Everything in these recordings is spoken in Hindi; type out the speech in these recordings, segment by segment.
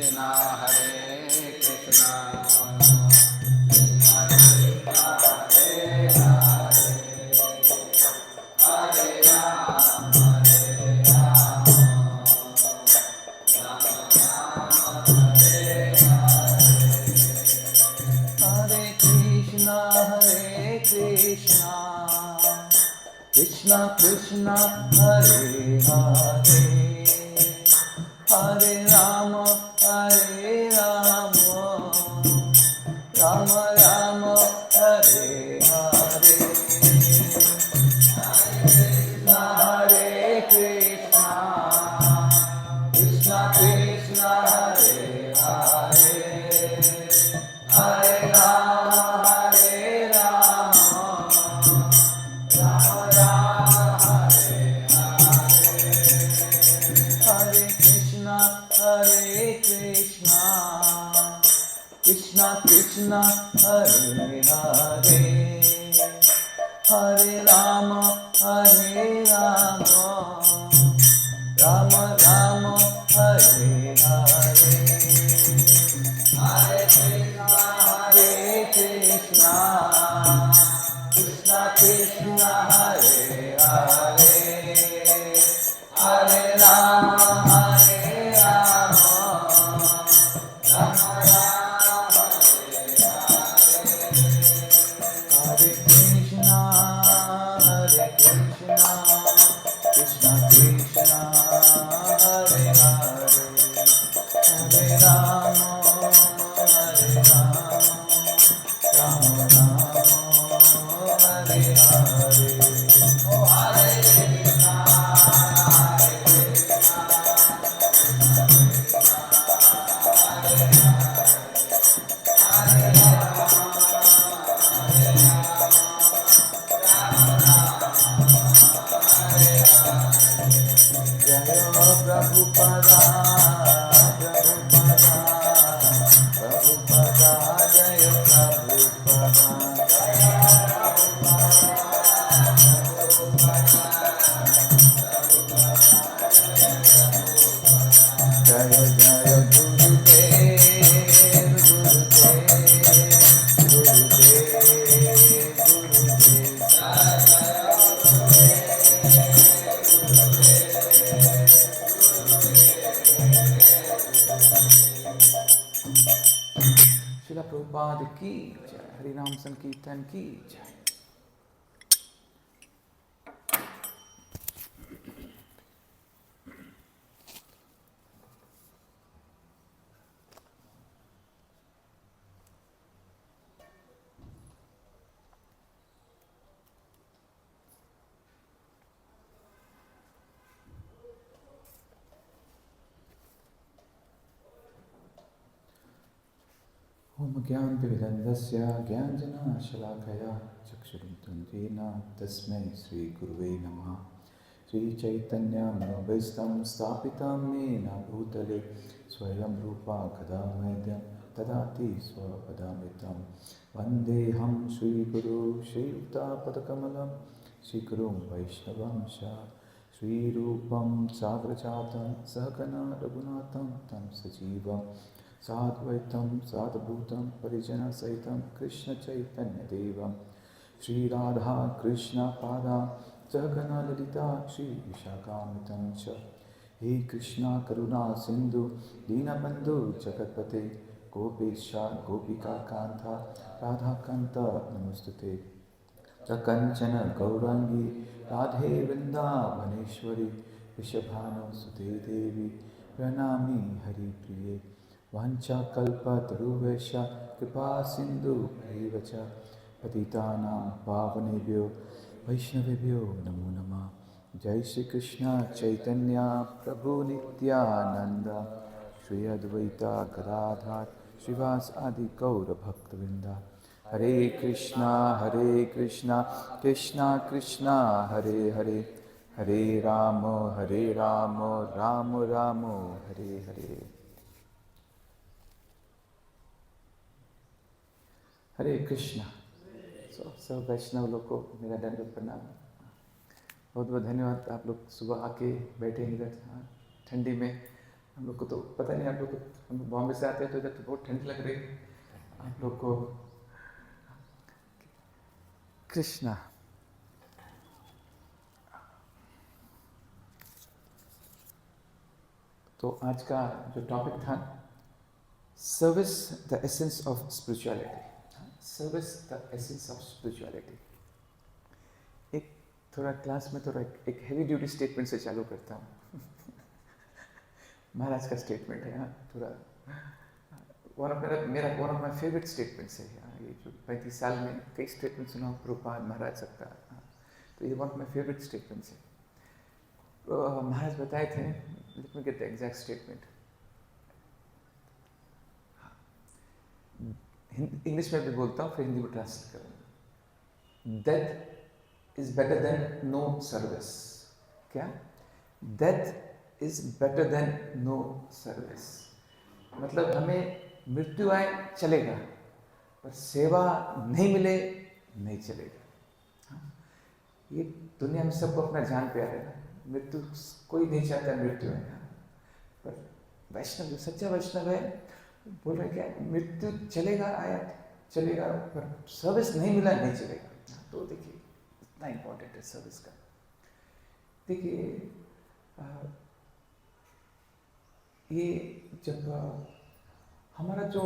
Krishna, Hare Krishna, Krishna Krishna, Hare Hare, Hare Rama, Hare Rama, Rama Rama, Hare Hare, Hare Krishna, Krishna Krishna, Hare Hare, Hare Rama, Hare Rama, Rama Rama, Hare Krishna, Hare Krishna, Krishna Krishna, Hare Hare, Hare Rama, Hare Rama, Rama Rama, Hare Hare, Hare Krishna, Hare Krishna, Krishna Krishna, Hare Hare, Hare Rama, Hare Rama, Rama Rama, Hare Krishna, Hare Krishna, Krishna Krishna, Hare Hare, Hare Rama, Hare Rama, Rama Rama, Hare Hare. Oh, Hare Krishna, Hare Jaya Prabhupada, Prabhupada, Prabhupada, Jaya Prabhupada, Jaya Jaya Gurudev, Gurudev, Gurudev, Srila Prabhupada ki jai, Harinam Sankirtan ki jai. Om Gyan Vividandasya Gyanjana Shalakaya Chakshurum Jena Tasmai Sri Guruve Namaha Sri Chaitanya Manobhistam Stapitam Nena Bhutale Swayam Rupa Kadamadyam Tadati Swapadamitam Vandeham Sri Guru Sri Yuta Padakamalam Sri Gurum Vaishnavam Sha Sri Rupam Sagrajatam Sahakana Raghunatam Tam Sajivam Sadvaitam Sadbhutam Parijana Saitam Krishna Chaitanya Devam Sri Radha Krishna Pada Jagana Lalita Sri Vishakamitam Cha He Krishna Karuna Sindhu Dinabandhu Jagatpate Gopesha Gopika Kanta Radha Kanta Namustute Chakanchana Gaurangi Radhe Vrindavaneshwari Vishabhanu Sute Devi Pranami Hari Priye Vancha kalpa taruvesha kripa sindhu bhaivacha patitanam pavanebhyo vaishnavebhyo namo namah. Jai Shri Krishna Chaitanya Prabhu Nityananda Shri Advaita Gadadhar Srivas Adi Gaura Bhaktavinda Hare Krishna Krishna Krishna Hare Hare Hare Rama Rama Rama Hare Hare. हरे कृष्णा। सब वैष्णव लोग को मेरा दंडवत प्रणाम। बहुत बहुत धन्यवाद। आप लोग सुबह आके बैठे इधर ठंडी में हम लोग को तो पता नहीं, आप लोग को, हम लोग बॉम्बे से आते हैं तो इधर तो बहुत ठंड लग रही है आप लोग को। कृष्णा, तो आज का जो टॉपिक था, service the essence of spirituality. Service the essence of spirituality. एक थोड़ा क्लास में थोड़ा एक हेवी ड्यूटी स्टेटमेंट से चालू करता हूँ। महाराज का स्टेटमेंट है, हाँ, थोड़ा one of my favourite statements है। ये जो 35 साल में कई स्टेटमेंट सुना हूँ प्रभुपाद महाराज सबका, तो ये one of my favourite statements है। महाराज बताए थे, let me get the exact statement. English में भी बोलता हूँ, फिर हिंदी में ट्रांसलेट करूँगा। Death is better than no service. क्या? Death is better than no service. मतलब हमें मृत्यु आए चलेगा, पर सेवा नहीं मिले नहीं चलेगा। ये दुनिया में सबको अपना जान प्यार है, मृत्यु कोई नहीं चाहता मृत्यु है, पर वैष्णव जो सच्चा वैष्णव है बोल रहे क्या, मृत्यु चलेगा आया चलेगा, पर सर्विस नहीं मिला नहीं चलेगा। तो देखिए इतना इम्पोर्टेंट है सर्विस का। देखिए ये जब हमारा जो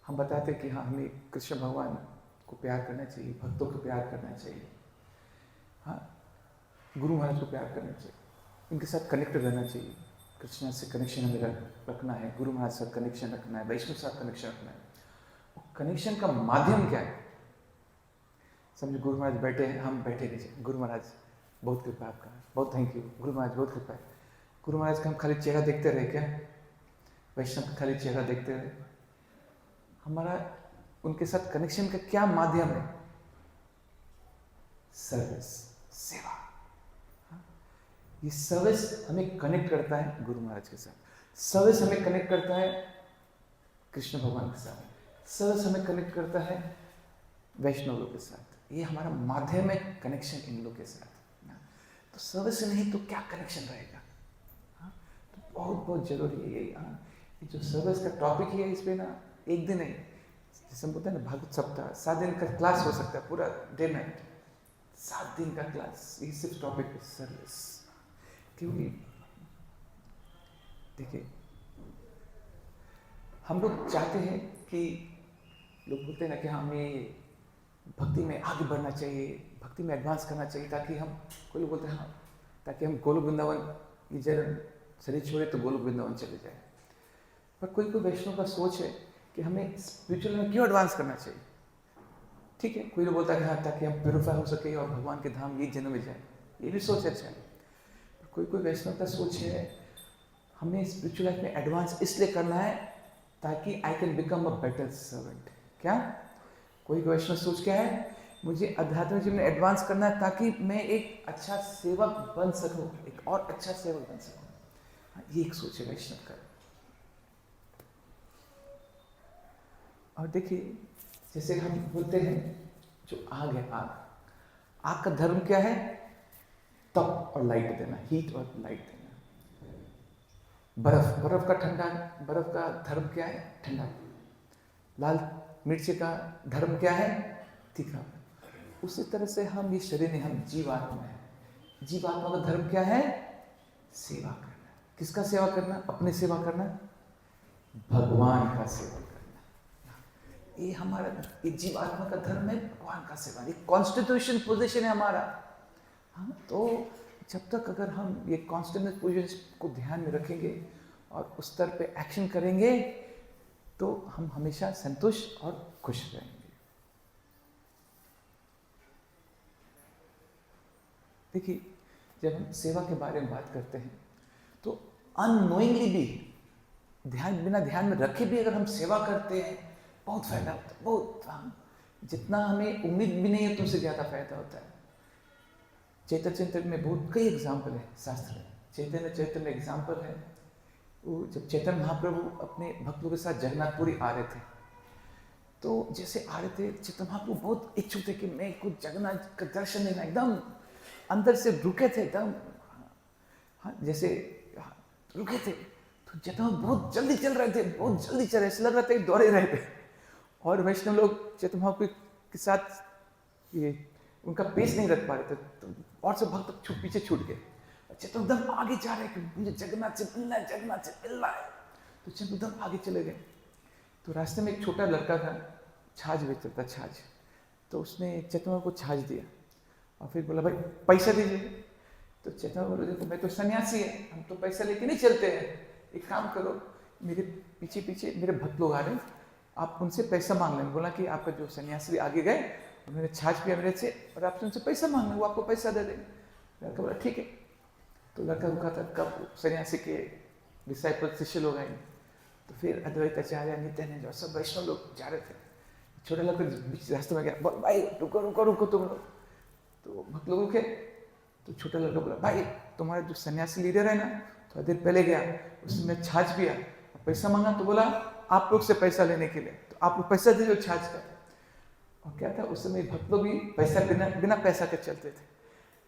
हम बताते कि हाँ हमें कृष्ण भगवान को प्यार करना चाहिए, भक्तों को प्यार करना चाहिए, हाँ गुरु महाराज को प्यार करना चाहिए, इनके साथ कनेक्टेड रहना चाहिए, कृष्ण से कनेक्शन हमें रखना है, गुरु महाराज से कनेक्शन रखना है, वैष्णव साथ कनेक्शन रखना है। कनेक्शन का माध्यम क्या है? समझो गुरु महाराज बैठे हैं, हम बैठे नहीं, गुरु महाराज बहुत कृपा आपका, बहुत थैंक यू, गुरु महाराज बहुत कृपा है। गुरु महाराज का हम खाली चेहरा देखते रहे क्या? वैष्णव का खाली चेहरा देखते रहे? हमारा उनके साथ कनेक्शन का क्या माध्यम है? सर्विस, सेवा। ये सर्विस हमें कनेक्ट करता है गुरु महाराज के साथ, सर्विस हमें कनेक्ट करता है कृष्ण भगवान के साथ, सर्विस हमें कनेक्ट करता है वैष्णव लोग के साथ। ये हमारा माध्यम है कनेक्शन इन लोग के साथ। तो सर्विस नहीं तो क्या कनेक्शन रहेगा? तो बहुत बहुत जरूरी है ये जो सर्विस का टॉपिक है, इस पे ना एक दिन नहीं, जैसे हम बोलते हैं ना भागवत सप्ताह, 7 दिन का क्लास हो सकता है, पूरा डे नाइट 7 दिन का क्लास, ये सिर्फ टॉपिक है सर्विस। क्योंकि देखिए हम लोग चाहते हैं कि लोग बोलते हैं ना कि हमें भक्ति में आगे बढ़ना चाहिए, भक्ति में एडवांस करना चाहिए, ताकि हम, कोई लोग बोलते हैं हाँ ताकि हम गोलोक वृंदावन की शरीर छोड़े तो गोलोक वृंदावन चले जाए। पर कोई कोई वैष्णव का सोच है कि हमें स्पिरिचुअल में क्यों एडवांस करना चाहिए। ठीक है, कोई लोग बोलता है कि हाँ ताकि हम प्योरीफाई हो सके और भगवान के धाम ये जन्म में जाए, ये भी सोच अच्छा है। कोई कोई वैष्णव का सोच है हमें स्पिरिचुअल लाइफ में एडवांस इसलिए करना है ताकि I can become a better servant. क्या? कोई वैष्णव सोच क्या है, मुझे आध्यात्मिक जीवन में एडवांस करना है ताकि मैं एक अच्छा सेवक बन सकूं, एक और अच्छा सेवक बन सकूं। ये एक सोच है वैष्णव का। और देखिए जैसे हम बोलते हैं जो आग है, आग का धर्म क्या है? तप और लाइट देना, हीट और लाइट देना। बर्फ का ठंडा, बर्फ का धर्म क्या है? ठंडा। लाल मिर्च का धर्म क्या है? तीखा। उसी तरह से हम ये शरीर में, हम जीवात्मा है, जीवात्मा का धर्म क्या है? सेवा करना। किसका सेवा करना? अपने सेवा करना, भगवान का सेवा करना। ये हमारा, ये जीवात्मा का धर्म है, भगवान का सेवा, ये कॉन्स्टिट्यूशन पोजीशन है हमारा। हाँ, तो जब तक अगर हम ये कॉन्स्टिट्यूशन पोजीशन को ध्यान में रखेंगे और उस स्तर पे एक्शन करेंगे तो हम हमेशा संतुष्ट और खुश रहेंगे। देखिए जब हम सेवा के बारे में बात करते हैं तो अननोइंगली भी, बिना ध्यान में रखे भी अगर हम सेवा करते हैं बहुत फायदा होता है, बहुत, जितना हमें उम्मीद भी नहीं है तो उससे ज़्यादा फायदा होता है। चैतन्य चरित्र में बहुत कई एग्जाम्पल है शास्त्र में। चैतन्य चरित्र में एग्जाम्पल है, वो जब चैतन्य महाप्रभु अपने भक्तों के साथ जगन्नाथपुरी आ रहे थे, तो जैसे आ रहे थे चैतन्य महाप्रभु बहुत इच्छुक थे कि मैं कुछ जगन्नाथ का दर्शन लेना, एकदम अंदर से रुके थे, एकदम हाँ जैसे रुके थे। तो चेतन बहुत जल्दी चल रहे थे, बहुत जल्दी चल रहे, ऐसा लग रहा था कि दौड़े रहे थे। और वैष्णव लोग चेतन महाप्रभु के साथ ये उनका पेस नहीं रख पा रहे थे, तो और सब भक्त पीछे छूट गए। चेतन एकदम आगे जा रहे हैं कि मुझे जगन्नाथ से मिलना है, जगन्नाथ से मिलना है। तो चेतन एकदम आगे चले गए। तो रास्ते में एक छोटा लड़का था, छाछ बेचता था, छाछ। तो उसने चेतन को छाछ दिया और फिर बोला, भाई पैसा दीजिए। तो चेतन बोला, देखो मैं तो सन्यासी है, हम तो पैसा लेके नहीं चलते हैं, एक काम करो, मेरे पीछे पीछे मेरे भक्त लोग आ रहे हैं, आप उनसे पैसा मांग लें। बोला कि आपका जो सन्यासी आगे गए, उन्होंने छाछ पिया मेरे से, और आपसे उनसे पैसा मांग लें, वो आपको पैसा दे देंगे। लड़का बोला ठीक है। तो लड़का रुका था, कब सन्यासी के डिसाइपल शिष्य लोग आए। तो फिर अद्वैत आचार्य, नित्यानंद और सब वैष्णव लोग जा रहे थे। छोटा लड़का बीच रास्ते में गया, बोल भाई रुको रुको रुको तुम लोग। तो भक्त लोग रुके। तो छोटा लड़का बोला, भाई तुम्हारा जो सन्यासी लीडर है ना, थोड़ा देर पहले गया, उसने छाछ पिया, पैसा मांगा, तो बोला आप लोग से पैसा लेने के लिए, तो आप लोग पैसा दे दो छाछ का। और क्या था, उस समय भक्त लोग भी पैसा बिना पैसा के चलते थे।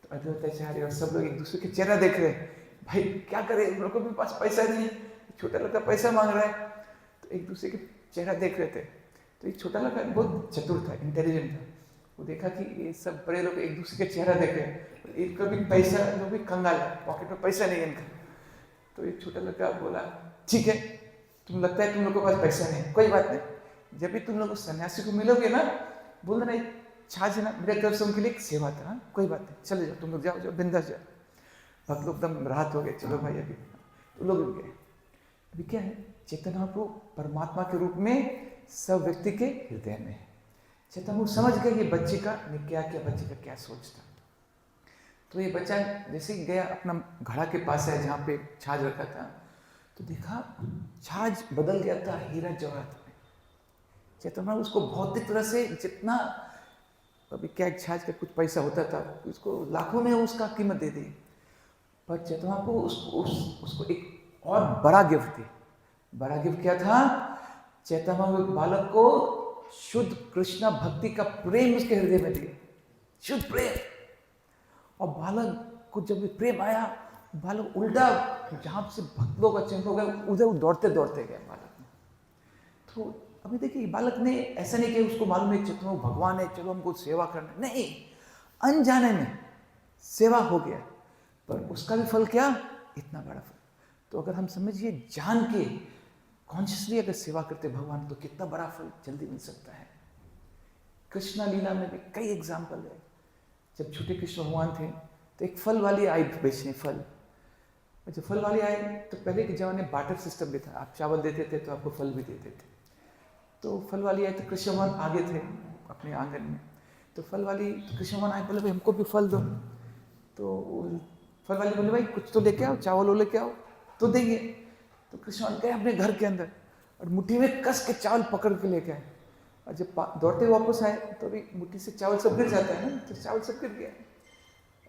तो अद्वैत आचार्य और सब लोग एक दूसरे के चेहरा देख रहे हैं, भाई क्या करे, हम लोग के पास पैसा नहीं है, छोटा लड़का पैसा मांग रहा है। तो एक दूसरे के चेहरा देख रहे थे। तो एक छोटा लड़का बहुत चतुर था, इंटेलिजेंट था। वो देखा कि ये सब बड़े लोग एक दूसरे के चेहरा देख रहे हैं, इनका भी पैसा, जो भी कंगाल है, पॉकेट में पैसा नहीं है इनका। तो एक छोटा लड़का बोला, ठीक है, तुम लगता है तुम लोग के पास पैसा नहीं, कोई बात नहीं, जब भी तुम लोग सन्यासी को मिलोगे ना, बोल देना छाछ है ना, मेरे तरफ से उनके लिए एक सेवा था, कोई बात नहीं, चले जाओ तुम लोग, जाओ जाओ बिंदास जाओ। भक्त लोग एकदम राहत हो गए, चलो भाई अभी। तो लोग रुक गए। अभी क्या है, चेतन महाप्रभु परमात्मा के रूप में सब व्यक्ति के हृदय में है। चेतन महाप्रभु समझ गए ये बच्चे का क्या क्या, बच्चे का क्या सोचता। तो ये बच्चा जैसे ही गया अपना घड़ा के पास है जहाँ पे छाछ रखा था, तो देखा छाछ बदल गया था हीरा जवाहरात में। चेतन महाप्रभु उसको भौतिक तरह से जितना, अभी क्या छाछ का कुछ पैसा होता था, उसको लाखों में उसका कीमत दे दी। पर चेतन महाप्रभु उसको एक और बड़ा गिफ्ट दी। बड़ा गिफ्ट क्या था, चेतन महाप्रभु बालक को शुद्ध कृष्णा भक्ति का प्रेम उसके हृदय में दिया, शुद्ध प्रेम। और बालक को जब प्रेम आया, बालक उल्टा जहां से भक्त लोग अच्छे हो गए, उधर दौड़ते दौड़ते गए बालक। तो अभी देखिए बालक ने ऐसा नहीं कि उसको मालूम है चलो भगवान है, चलो हमको सेवा करना, नहीं, अनजाने में सेवा हो गया, पर उसका भी फल क्या, इतना बड़ा फल। तो अगर हम समझिए जान के कॉन्शियसली अगर सेवा करते भगवान, तो कितना बड़ा फल जल्दी मिल सकता है। कृष्णा लीला में भी कई एग्जाम्पल है। जब छोटे कृष्ण भगवान थे, तो एक फल वाली आई बेचने फल। जब फल वाली आई, तो पहले के जमाने में बार्टर सिस्टम भी था, आप चावल देते थे तो आपको फल भी देते थे। तो फल वाली आई, तो कृष्ण भगवान आगे थे अपने आंगन में। तो फल वाली, तो कृष्ण भगवान आए, बोले भाई हमको भी फल दो। तो फल वाली बोले भाई कुछ तो लेके आओ, चावल लेके आओ तो देंगे। तो कृष्ण भगवान गए अपने घर के अंदर और मुट्ठी में कस के चावल पकड़ के लेके आए। और जब दौड़ते वापस आए, तो अभी मुट्ठी से चावल सब गिर जाता है ना, तो चावल सब गिर गया।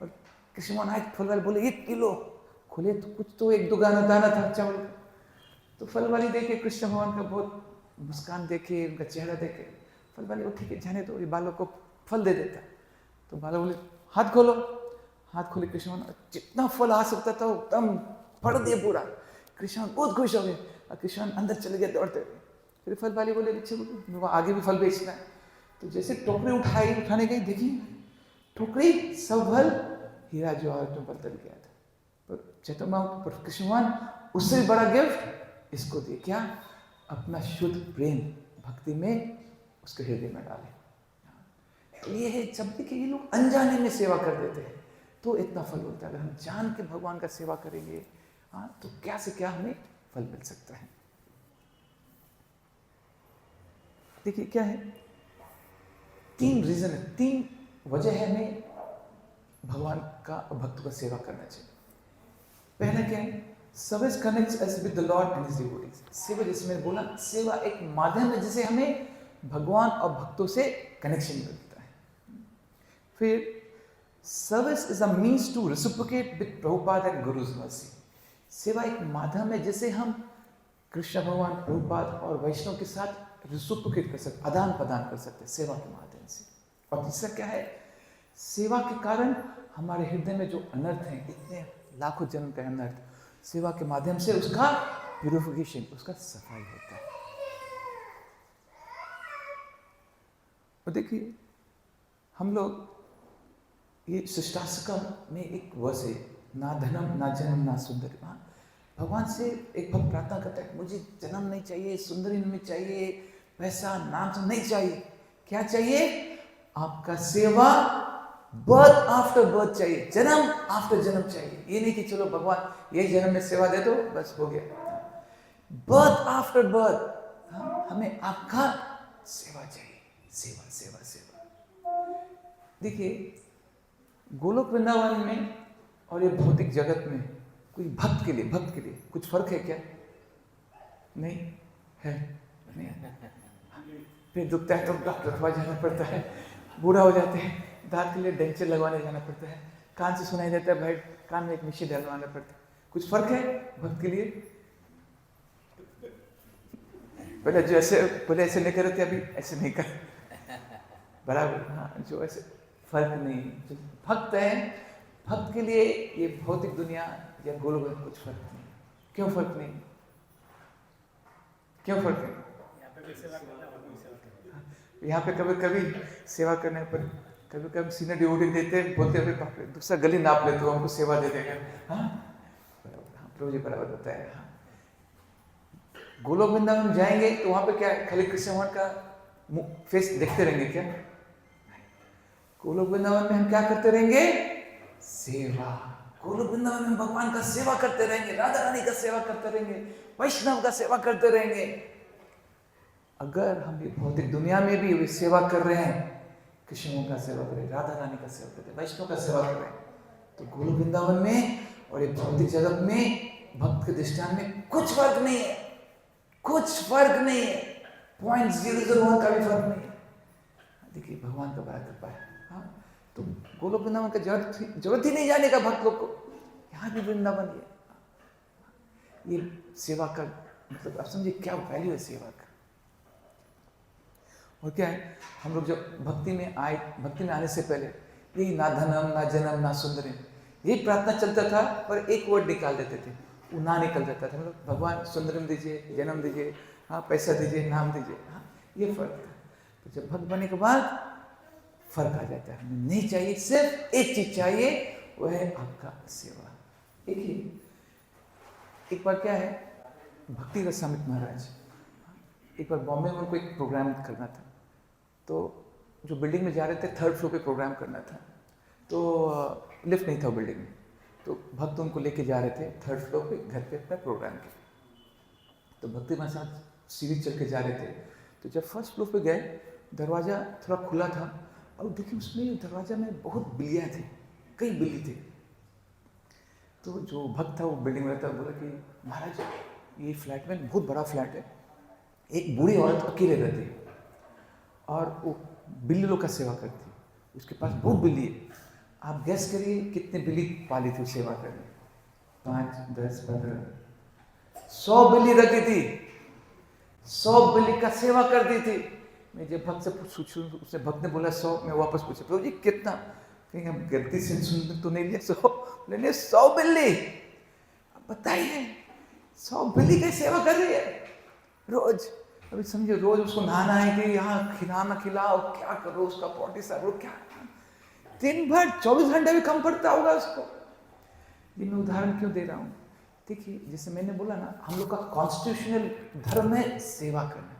और कृष्ण भगवान आए, फल वाले बोले 1 किलो खोले, तो कुछ तो 1-2 दाना था चावल का। तो फल वाली देखे कृष्ण भगवान का बहुत मुस्कान देखे, उनका चेहरा देखे, फल वाले वो ठीक है जाने दो, ये बालक को फल दे देता। तो बालक बोले हाथ खोलो। हाथ खोले कृष्ण भगवान, जितना फल आ सकता था एकदम पड़ दिए पूरा। कृष्ण बहुत खुश हो गए और कृष्ण अंदर चले गए दौड़ते हुए। फिर फल वाली बोले अच्छा मेरे को आगे भी फल बेचना है। तो जैसे टोकरी उठाने गई, देखी टोकरी सब फल हीरा जवाहरात में बदल गया था। पर चेतन महाप्रभु कृष्ण भगवान उससे बड़ा गिफ्ट इसको दिए, क्या, अपना शुद्ध प्रेम भक्ति में उसके हृदय में डाले। तो ये है, जब भी कि ये लोग अनजाने में सेवा कर देते हैं तो इतना फल होता है। अगर हम जान के भगवान का सेवा करेंगे, हाँ, तो क्या से क्या हमें फल मिल सकता है। देखिए क्या है, 3 रीजन है, 3 वजह है हमें भगवान का भक्त का सेवा करना चाहिए। पहला क्या है, service connects us with the Lord and his devotees. सेवा, जैसे मैंने बोला, सेवा एक माध्यम है जिसे हमें भगवान और भक्तों से कनेक्शन मिलता है। फिर service is a means to reciprocate with Prabhupada and guru's mercy. सेवा एक माध्यम है जिसे हम कृष्ण भगवान, प्रभुपाद और वैष्णव के साथ रेसिप्रोकेट कर सकते, आदान प्रदान कर सकते हैं सेवा के माध्यम से। और तीसरा क्या है, सेवा के कारण हमारे हृदय में जो अनर्थ हैं, इतने लाखों जन्म का अनर्थ, सेवा के माध्यम से उसका प्यूरिफिकेशन, उसका सफाई होता है। और देखिए हम लोग ये शिष्टाश्रम में एक वर्ष है, ना धनम ना जन्म ना सुंदरी। हाँ, भगवान से एक भक्त प्रार्थना करता है, मुझे जन्म नहीं चाहिए, सुंदरी नहीं चाहिए, पैसा नाम तो नहीं चाहिए, क्या चाहिए? आपका सेवा, बर्थ आफ्टर बर्थ चाहिए, जन्म आफ्टर जन्म चाहिए। ये नहीं कि चलो भगवान ये जन्म में सेवा दे दो बस हो गया। बर्थ आफ्टर बर्थ, हमें आपका सेवा चाहिए, सेवा सेवा सेवा। देखिए गोलोक वृंदावन में और ये भौतिक जगत में कोई भक्त के लिए कुछ फर्क है क्या? नहीं है, नहीं। फिर दुखता है तो डॉक्टर के पास जाना पड़ता है, बूढ़ा हो जाते हैं दांत के लिए डेंचर लगवाने जाना पड़ता है, कान से सुनाई देता है भाई कान में एक मिशी डलवाना पड़ता है। कुछ फर्क है भक्त के लिए? पहले जो ऐसे नहीं कर रहे थे अभी ऐसे नहीं कर बराबर। हाँ, जो ऐसे फर्क नहीं। जो भक्त है, भक्त के लिए ये भौतिक दुनिया या गोलोक में कुछ फर्क नहीं। क्यों फर्क नहीं? क्यों फर्क नहीं? यहाँ पे कभी कभी सेवा करने पर कभी कभी सीनियर डिवोटी देते हैं, बोलते हैं दूसरा गली नाप ले तो हमको सेवा दे देगा। हाँ प्रभु जी बराबर होता है। हाँ, गोलोक वृंदावन जाएंगे तो वहां पे क्या खाली कृष्ण भगवान का फेस देखते रहेंगे क्या? गोलोक वृंदावन में हम क्या करते रहेंगे? सेवा। गोलोक वृंदावन में भगवान का सेवा करते रहेंगे, राधा रानी का सेवा करते रहेंगे, वैष्णव का सेवा करते रहेंगे। अगर हम ये भौतिक दुनिया में भी सेवा कर रहे हैं, कृष्ण का सेवा कर रहे हैं, राधा रानी का सेवा कर रहे हैं, वैष्णव का सेवा कर रहे हैं, तो गोलोक वृंदावन में और ये भौतिक जगत में भक्त के दृष्टान में कुछ फर्क नहीं है, कुछ फर्क नहीं है, 0.001 का भी फर्क नहीं है। देखिए भगवान का बड़ा कृपा है। हाँ, तो गोलोक वृंदावन का जरूरत ही नहीं जाने का भक्त लोग को। यहाँ भी वृंदावन ये सेवा का मतलब आप समझिए क्या वैल्यू है सेवा का। और क्या है, हम लोग जब भक्ति में आने से पहले यही ना धनम ना जन्म ना सुंदरी यही प्रार्थना चलता था, पर एक वर्ड निकाल देते थे, वो ना निकल जाता था। मतलब भगवान सुंदरम दीजिए, जन्म दीजिए, हाँ पैसा दीजिए, नाम दीजिए। हाँ, ये फर्क था। तो जब भक्त बनने के बाद फर्क आ जाता है, हमें नहीं चाहिए, सिर्फ एक चीज चाहिए, वो है आपका सेवा। एक बार क्या है, भक्ति रसामृत महाराज एक बार बॉम्बे में उनको एक प्रोग्राम करना था, तो जो बिल्डिंग में जा रहे थे 3rd फ्लोर पे प्रोग्राम करना था, तो लिफ्ट नहीं था बिल्डिंग में, तो भक्त उनको लेके जा रहे थे 3rd फ्लोर पे घर पे अपना प्रोग्राम के। तो भक्ति मेरे साथ सीढ़ी चल के जा रहे थे, तो जब 1st फ्लोर पे गए दरवाज़ा थोड़ा खुला था और देखिए उसमें दरवाज़ा में बहुत बिल्लियाँ थी, कई बिल्ली थे। तो जो भक्त था वो बिल्डिंग में रहता, बोला कि महाराज ये फ्लैट में बहुत बड़ा फ्लैट है, एक बूढ़ी औरत अकेले रहती है और वो बिल्ली लोग का सेवा करती है, उसके पास बहुत बिल्ली है। आप गैस करिए कितने बिल्ली पाली थी सेवा करने? 5, 10, 15, 100 बिल्ली रखी थी, 100 बिल्ली का सेवा करती थी। मैं जब भक्त से पूछूं, उसने भक्त ने बोला 100, मैं वापस पूछा प्रभु जी कितना? कहीं हम गलती से सुन तो नहीं लिया 100? मैंने 100 बिल्ली। अब बताइए 100 बिल्ली की सेवा कर रही है रोज। अभी समझिए रोज उसको नहाना है कि यहाँ खिलाना खिलाओ, क्या करो, उसका पॉटी साफ करो, क्या दिन भर 24 घंटे भी कम पड़ता होगा उसको। ये मैं उदाहरण क्यों दे रहा हूँ? देखिए जैसे मैंने बोला ना, हम लोग का कॉन्स्टिट्यूशनल धर्म है सेवा करना।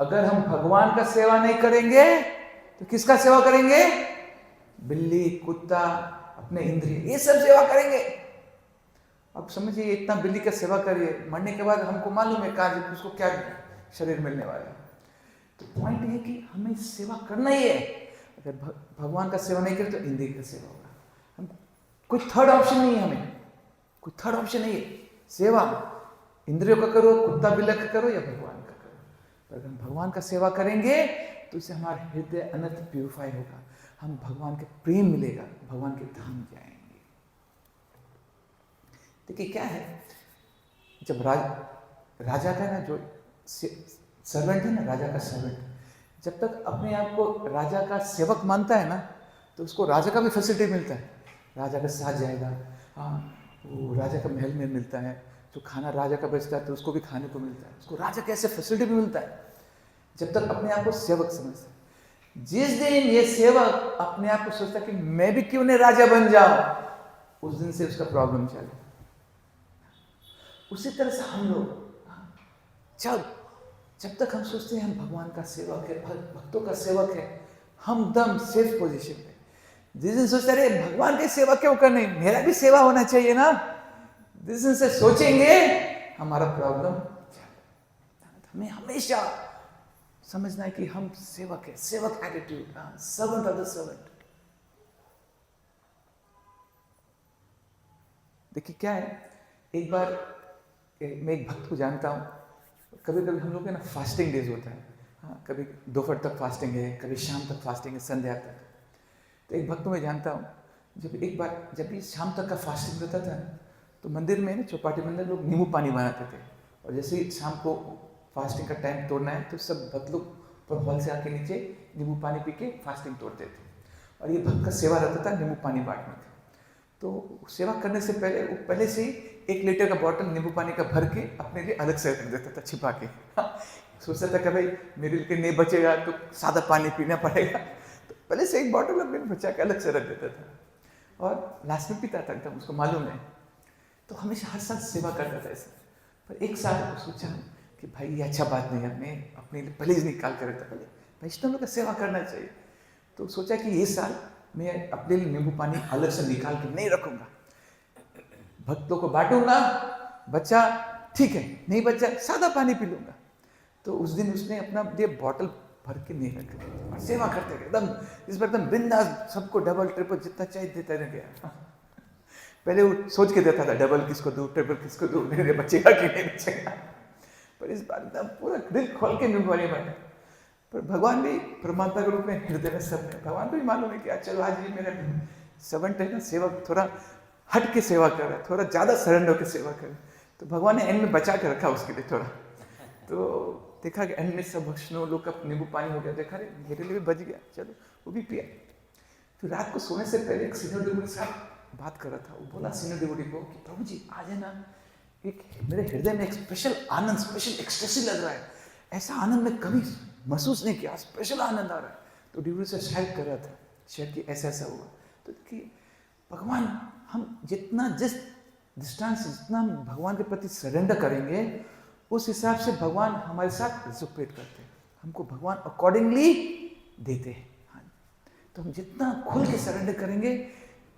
अगर हम भगवान का सेवा नहीं करेंगे तो किसका सेवा करेंगे? बिल्ली, कुत्ता, अपने इंद्रिय, ये सब सेवा करेंगे। अब समझिए इतना बिल्ली का सेवा करिए, मरने के बाद हमको मालूम है कहाँ उसको क्या शरीर मिलने वाला है। तो पॉइंट है कि हमें सेवा करना ही है। अगर भगवान का सेवा नहीं करें तो इंद्रिय का सेवा होगा। हम कोई थर्ड ऑप्शन नहीं है, हमें कोई थर्ड ऑप्शन नहीं है। सेवा इंद्रियों का करो, कुत्ता बिल्ली का करो या भगवान का करो। पर अगर हम भगवान का सेवा करेंगे तो इससे हमारा हृदय अनंत प्यूरिफाई होगा, हम भगवान के प्रेम मिलेगा, भगवान के धाम जाएंगे। देखिए क्या है, जब राजा का ना जो सर्वेंट है ना, राजा का सर्वेंट, जब तक अपने आप को राजा का सेवक मानता है ना, तो उसको राजा का भी फैसिलिटी मिलता है। राजा के साथ जाएगा, हाँ वो राजा का महल में मिलता है, जो खाना राजा का बचता है तो उसको भी खाने को मिलता है, उसको राजा कैसे फैसिलिटी भी मिलता है, जब तक अपने आप को सेवक समझता है। जिस दिन ये सेवक अपने आप को सोचता है कि मैं भी क्यों नहीं राजा बन जाऊं, उस दिन से उसका प्रॉब्लम चालू। उसी तरह से हम लोग जब तक हम सोचते हैं हम भगवान का सेवक है, भक्तों का सेवक है, हम दम सेफ पोजीशन पे। जिस दिन सोचते अरे भगवान की सेवा क्यों करनी, मेरा भी सेवा होना चाहिए ना, जिस दिन से सोचेंगे हमारा प्रॉब्लम। हमें हमेशा समझना है कि हम सेवक है, सेवक attitude, servant of the servant. देखिए क्या है, एक बार मैं एक भक्त को जानता हूँ, कभी कभी हम लोग के ना फास्टिंग डेज होता है, हाँ, कभी दोपहर तक फास्टिंग है, कभी शाम तक फास्टिंग है, संध्या तक। तो एक भक्त मैं जानता हूँ, जब भी शाम तक का फास्टिंग रहता था तो मंदिर में ना, चौपाटी मंदिर, लोग नींबू पानी बनाते थे, और जैसे ही शाम को फास्टिंग का टाइम तोड़ना है तो सब भक्त लोग ऊपर हॉल से आके नीचे नींबू पानी पी के फास्टिंग तोड़ते थे। और ये भक्त का सेवा रहता था नींबू पानी बांटने का। तो सेवा करने से पहले वो पहले से ही 1 लीटर का बॉटल नींबू पानी का भर के अपने लिए अलग से रख देता था, छिपा के। सोचता था कि भाई मेरे लिए नहीं बचेगा तो सादा पानी पीना पड़ेगा, तो पहले से एक बॉटल अपने बचा के अलग से रख देता था, और लास्ट में पीता था एकदम, उसको मालूम है। तो हमेशा हर साल सेवा करता था ऐसा। पर एक साल सोचा कि भाई ये अच्छा बात नहीं है, हमें अपने लिए पहले ही निकाल कर रखता, पहले वैष्णव का सेवा करना चाहिए। तो सोचा कि ये साल मैं अपने लिए नींबू पानी अलग से निकाल के नहीं रखूंगा, भक्तों को बांटूंगा, बच्चा ठीक है, नहीं बच्चा सादा पानी पी लूंगा। तो उस दिन उसने अपना ये बॉटल भर के नहीं रखा, और सेवा करते गए एकदम, इस बार एकदम बिंदास, सबको डबल ट्रिपल जितना चाहिए देता रह गया। पहले वो सोच के देता था डबल किसको दूं, ट्रिपल किसको दूं, मेरे बचेगा कि नहीं बचेगा, पर इस बार एकदम पूरा दिल खोल के नींबू पानी बांटा। पर भगवान भी परमात्मा के रूप में हृदय में सब है, भगवान को भी मालूम है कि चलो आज ये मेरा सर्वेंट है ना, सेवक थोड़ा हट के सेवा कर रहा है, थोड़ा ज़्यादा सरेंडर होकर सेवा कर, तो भगवान ने एंड में बचा के रखा उसके लिए थोड़ा। तो देखा कि एंड में सब वैष्णव लोग का नींबू पानी हो गया, देखा रे मेरे लिए भी बच गया, चलो वो भी पिया। फिर रात को सोने से पहले एक सीनियर डिवोटी के साथ बात कर रहा था, वो बोला सीनियर डिवोटी को कि प्रभु जी आज है ना, एक मेरे हृदय में एक स्पेशल आनंद, स्पेशल एक्सटेसी लग रहा है, ऐसा आनंद मैं कभी महसूस नहीं किया, स्पेशल आनंद आ रहा है। तो डिवोटी से शेयर कर रहा था, शेयर कि ऐसा ऐसा हुआ। तो कि भगवान, हम जितना जिस दृष्टांत से जितना हम भगवान के प्रति सरेंडर करेंगे, उस हिसाब से भगवान हमारे साथ रेसिप्रोकेट करते हैं, हमको भगवान अकॉर्डिंगली देते हैं। हाँ, तो हम जितना खुल के सरेंडर करेंगे,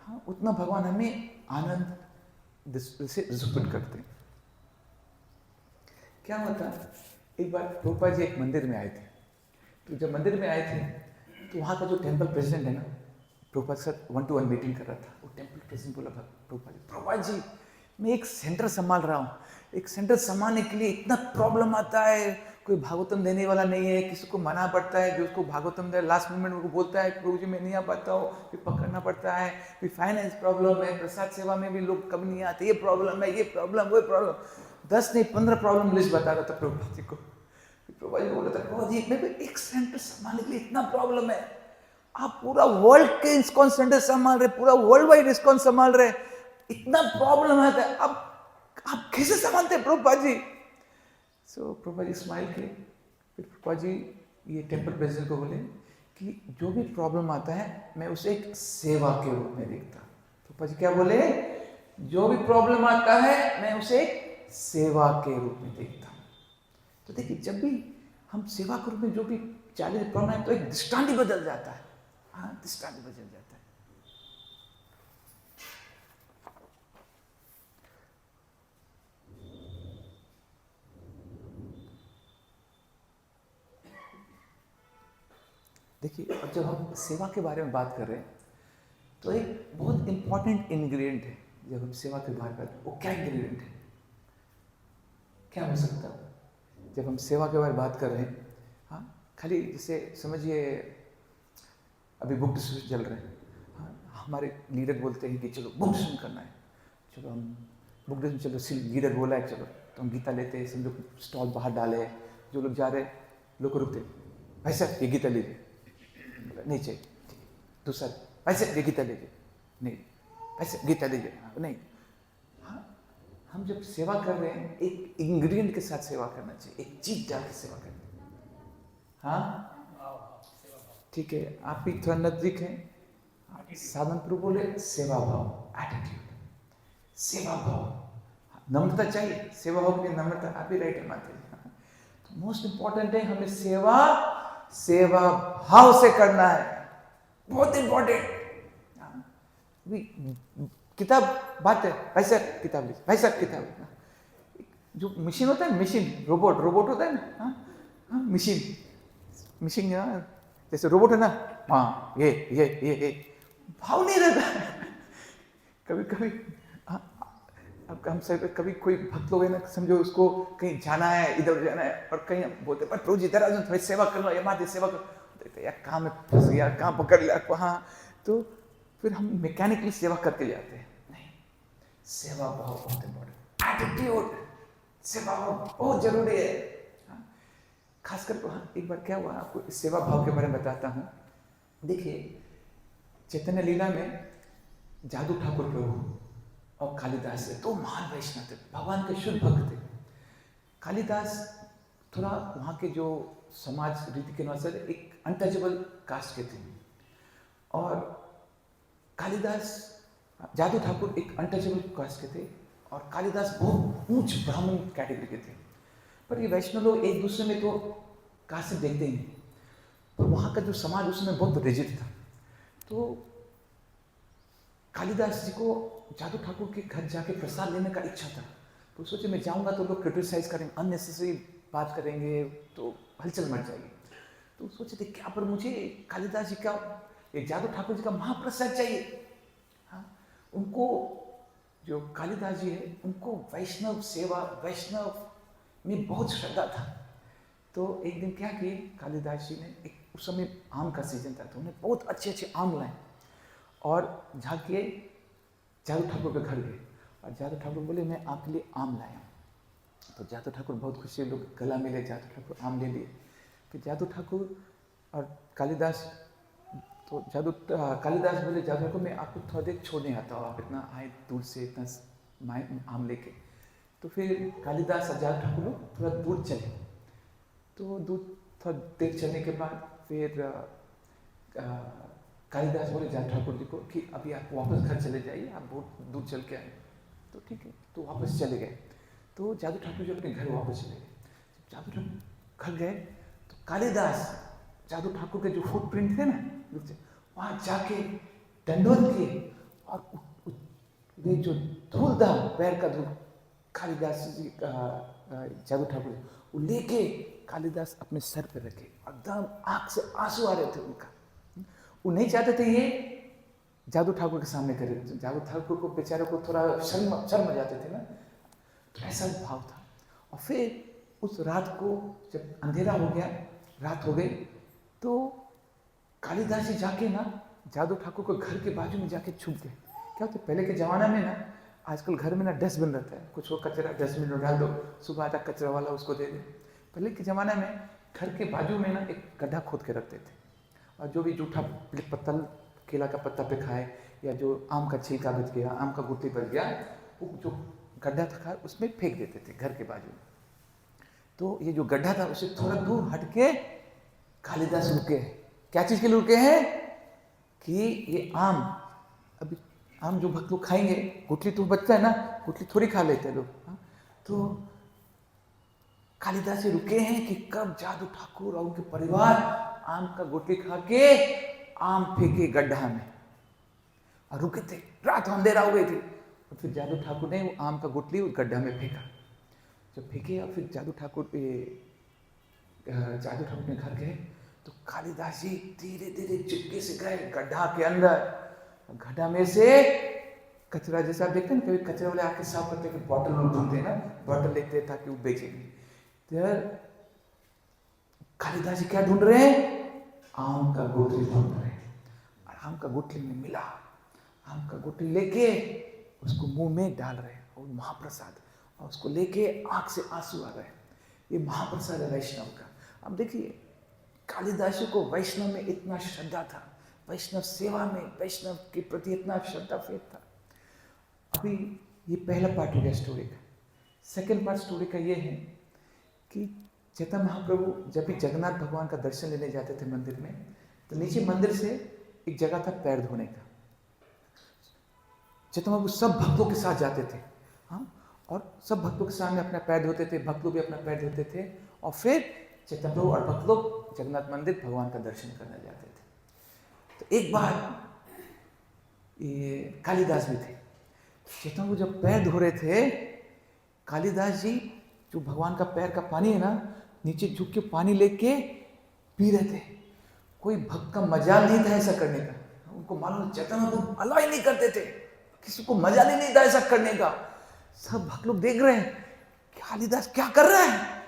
हाँ, उतना भगवान हमें आनंद से रेसिप्रोकेट करते हैं। क्या होता, एक बार प्रभुपाद जी एक मंदिर में आए थे, तो जब मंदिर में आए थे तो वहाँ का जो टेम्पल प्रेसिडेंट है ना, प्रभुपाद के साथ 1-to-1 मीटिंग कर रहा था। वो टेम्पल प्रेसिडेंट बोला प्रभुपाद जी मैं एक सेंटर संभाल रहा हूँ, एक सेंटर संभालने के लिए इतना प्रॉब्लम आता है, कोई भागवतम देने वाला नहीं है, किसी को मना पड़ता है, जो उसको भागवतम दे लास्ट मोमेंट में बोलता है प्रभु जी मैं नहीं आ पाता हूँ, फिर पकड़ना पड़ता है, फिर फाइनेंस प्रॉब्लम है, प्रसाद सेवा में भी लोग कभी नहीं आते, ये प्रॉब्लम है, ये प्रॉब्लम, वो प्रॉब्लम, 10 नहीं 15 प्रॉब्लम लिस्ट बता रहा था प्रभुपाद जी को। प्रभुपाद जी बोला था प्रभुपाद जी मेरे को एक सेंटर संभालने के लिए इतना प्रॉब्लम है, आप पूरा वर्ल्ड के इस्कॉन सेंटर संभाल रहे, पूरा वर्ल्ड वाइड इस्कॉन संभाल रहे, इतना प्रॉब्लम है, अब आप कैसे संभालते हैं प्रभुपाद जी? सो प्रभुपाद जी स्माइल किए, फिर प्रभुपाद जी ये टेम्पल प्रेसिडेंट को बोले कि जो भी प्रॉब्लम आता है मैं उसे एक सेवा के रूप में देखता। प्रभुपाद जी क्या बोले, जो भी प्रॉब्लम आता है मैं उसे एक सेवा के रूप में देखता हूँ। तो देखिए जब भी हम सेवा के रूप में जो भी चैलेंज प्रॉब्लम है, तो एक दृष्टांत ही बदल जाता है, हाँ दृष्टांत बदल जाता है। देखिए अब जब हम सेवा के बारे में बात कर रहे हैं, तो एक बहुत इंपॉर्टेंट इंग्रेडिएंट है जब हम सेवा के बारे में बात करें, वो क्या इंग्रेडिएंट है, क्या हो सकता है जब हम सेवा के बारे में बात कर रहे हैं? हाँ खाली जैसे समझिए अभी बुक डिस्ट्रीब्यूशन चल रहे हैं, हाँ हमारे लीडर बोलते हैं कि चलो बुक डिस्ट्रीब्यूशन करना है, चलो हम बुक डिस्ट्रीब्यूशन, चलो लीडर बोला है चलो, तो हम गीता लेते हैं, सब लोग स्टॉल बाहर डाले, जो लोग जा रहे लोग रुकते, भाई साहब ये गीता लीजिए, नहीं चाहिए, दूसरा भाई साहब ये गीता लीजिए, नहीं भाई साहब गीता लीजिए, नहीं, हाँ हम जब सेवा कर रहे हैं एक इंग्रेडिएंट के साथ सेवा करना चाहिए, एक चीज डाल के सेवा करनी चाहिए। हाँ ठीक है, आप भी थोड़ा नजदीक है। साधन प्रभु बोले सेवा भाव, एटीट्यूड, सेवा भाव, नम्रता चाहिए। सेवा भाव के लिए नम्रता, आप ही राइट है माता जी। तो मोस्ट इंपॉर्टेंट है हमें सेवा भाव से करना है, बहुत इंपॉर्टेंट। किताब बात है, भाई साहब किताब लीजिए, भाई साहब किताब। जो मशीन होता है, मशीन रोबोट होता है ना, मशीन जैसे रोबोट है ना, हाँ ये भाव नहीं रहता। कभी अब हम सब कभी कोई भक्त लोग है ना, समझो उसको कहीं जाना है, इधर जाना है, और कहीं बोलते पर प्रभु जी इधर आ थोड़ी सेवा कर लो, या माते सेवा कर, यार कहाँ में फंस गया, कहाँ पकड़ लिया वहाँ, तो फिर हम मैकेनिकली सेवा करते जाते हैं। नहीं, सेवा भाव बहुत इंपॉर्टेंट, एटीट्यूड, सेवा भाव बहुत जरूरी है। खासकर एक बार क्या हुआ, आपको सेवा भाव के बारे में बताता हूँ। देखिए चैतन्य लीला में जादू ठाकुर प्रभु और कालिदास से दो महान वैष्णव थे, भगवान के शुद्ध भक्त थे। कालिदास थोड़ा वहाँ के जो समाज रीति के अनुसार एक अनटचेबल कास्ट के थे, और कालिदास जादू ठाकुर एक अनटचेबल कास्ट के थे, और कालिदास बहुत ऊंच ब्राह्मण कैटेगरी के थे। पर ये वैष्णव लोग एक दूसरे में तो कास्ट से देखते ही नहीं, पर वहाँ का जो समाज उसमें बहुत रिजिड था। तो कालिदास जी को जादू ठाकुर के घर जाके प्रसाद लेने का इच्छा था, तो सोचे मैं जाऊंगा तो लोग क्रिटिसाइज करेंगे, अननेसेसरी बात करेंगे, तो हलचल मच जाएगी। तो सोचे थे क्या, पर मुझे कालिदास जी का, ये जादू ठाकुर जी का महाप्रसाद चाहिए। हाँ, उनको जो कालिदास जी है उनको वैष्णव सेवा, वैष्णव में बहुत श्रद्धा था। तो एक दिन क्या किए कालिदास जी ने, एक उस समय आम का सीजन था, तो उन्हें बहुत अच्छे अच्छे आम लाए और जाके जादू ठाकुर के घर गए, और जादू ठाकुर बोले मैं आपके लिए आम लाया। तो जादू ठाकुर बहुत खुशी, लोग गला मिले, जादू ठाकुर आम ले लिए। फिर जादू ठाकुर और कालिदास, तो कालिदास बोले जादू ठाकुर मैं आपको थोड़ा देर छोड़ने आता हूँ, आप इतना आए दूर से इतना आम लेके। तो फिर कालिदास और जादू ठाकुर लोग थोड़ा दूर चले। तो दूर थोड़ा देर चलने के बाद फिर कालिदास बोले जादू ठाकुर जी को कि अभी आप वापस घर चले जाइए, आप बहुत दूर चल के आए। तो ठीक है, तो वापस चले गए। तो जादू ठाकुर जी अपने घर वापस चले गए। जब जादू ठाकुर घर गए तो कालिदास जादू ठाकुर के जो फुटप्रिंट थे ना, वहाँ जाके दंडवत किए, और वे जो धूल था पैर का धूल, कालिदास जी जादू ठाकुर वो लेके कालिदास अपने सर पे रखे, एकदम आंख से आंसू आ रहे थे उनका। वो नहीं चाहते थे ये जादू ठाकुर के सामने करे, जादू ठाकुर को बेचारे को थोड़ा शर्म आ जाते थे ना, तो ऐसा भाव था। और फिर उस रात को जब अंधेरा हो गया, रात हो गई, तो कालिदास जी जाके ना जादू ठाकुर को घर के बाजू में जाके छुप गए। क्या होता है पहले के जमाना में ना, आजकल घर में ना डस्टबिन रहता है, कुछ हो कचरा डस्टबिन में डाल दो, सुबह आता कचरा वाला उसको दे दे। पहले के ज़माना में घर के बाजू में ना एक गड्ढा खोद के रखते थे, और जो भी जूठा पत्ता, केला का पत्ता पे खाए, या जो आम का छिलका बच गया, आम का गुत्ती बच गया, वो जो गड्ढा था उसमें फेंक देते थे घर के बाजू। तो ये जो गड्ढा था उससे थोड़ा दूर हट के कालिदास रुके। क्या चीज़ के लिए रुके हैं कि ये आम, अभी आम जो भक्त लोग खाएंगे, गुठली तो बचता है ना, गुठली थोड़ी खा लेते हैं लोग। तो कालिदास जी रुके हैं कि कब जादू ठाकुर और उनके परिवार आम का गुठली खा के आम फेंके गड्ढा में, और रुके थे। रात अंधेरा हो गई थी, और फिर जादू ठाकुर ने वो आम का गुठली उस गड्ढा में फेंका। जब फेंके और फिर जादू ठाकुर के घर गए, तो कालिदास जी धीरे धीरे चुपके से गए गड्ढा के अंदर। गड्ढा में से कचरा, जैसा आप देखते हैं ना, कभी कचरे वाले आके साफ करते हैं, बॉटल में ढूंढते हैं ना, बॉटल लेते हैं ताकि वो बेचेंगे। कालिदास जी क्या ढूंढ रहे हैं? आम का गुठली ढूंढ रहे हैं, और आम का गुठली में मिला। आम का गुठली लेके उसको मुंह में डाल रहे हैं, और महाप्रसाद, और उसको लेके आंख से आंसू आ रहे हैं। ये महाप्रसाद है वैष्णव का। अब देखिए कालिदास जी को वैष्णव में इतना श्रद्धा था, वैष्णव सेवा में, वैष्णव के प्रति इतना श्रद्धा फेत था। अभी ये पहला पार्ट हो गया स्टोरी का। सेकेंड पार्ट स्टोरी का ये है कि चैतन्य महाप्रभु जब भी जगन्नाथ भगवान का दर्शन लेने जाते थे मंदिर में, तो नीचे मंदिर से एक जगह था पैर धोने का। चैतन्य महाप्रभु सब भक्तों के साथ जाते थे, हाँ, और सब भक्तों के सामने अपना पैर धोते थे, भक्त लोग भी अपना पैर धोते थे, और फिर चैतन्य प्रभु और भक्त लोग जगन्नाथ मंदिर भगवान का दर्शन करने जाते थे। तो एक बार ये कालिदास भी थे, चैतन्य प्रभु जब पैर धो रहे थे, कालिदास जी जो भगवान का पैर का पानी है ना, नीचे झुक के पानी लेके पी रहे थे। कोई भक्त का मजाल नहीं था ऐसा करने का, उनको मालूम चैतन्य प्रभु अलाउ ही नहीं करते थे, किसी को मजाल ही नहीं था ऐसा करने का। सब भक्त लोग देख रहे हैं कालिदास क्या कर रहा है।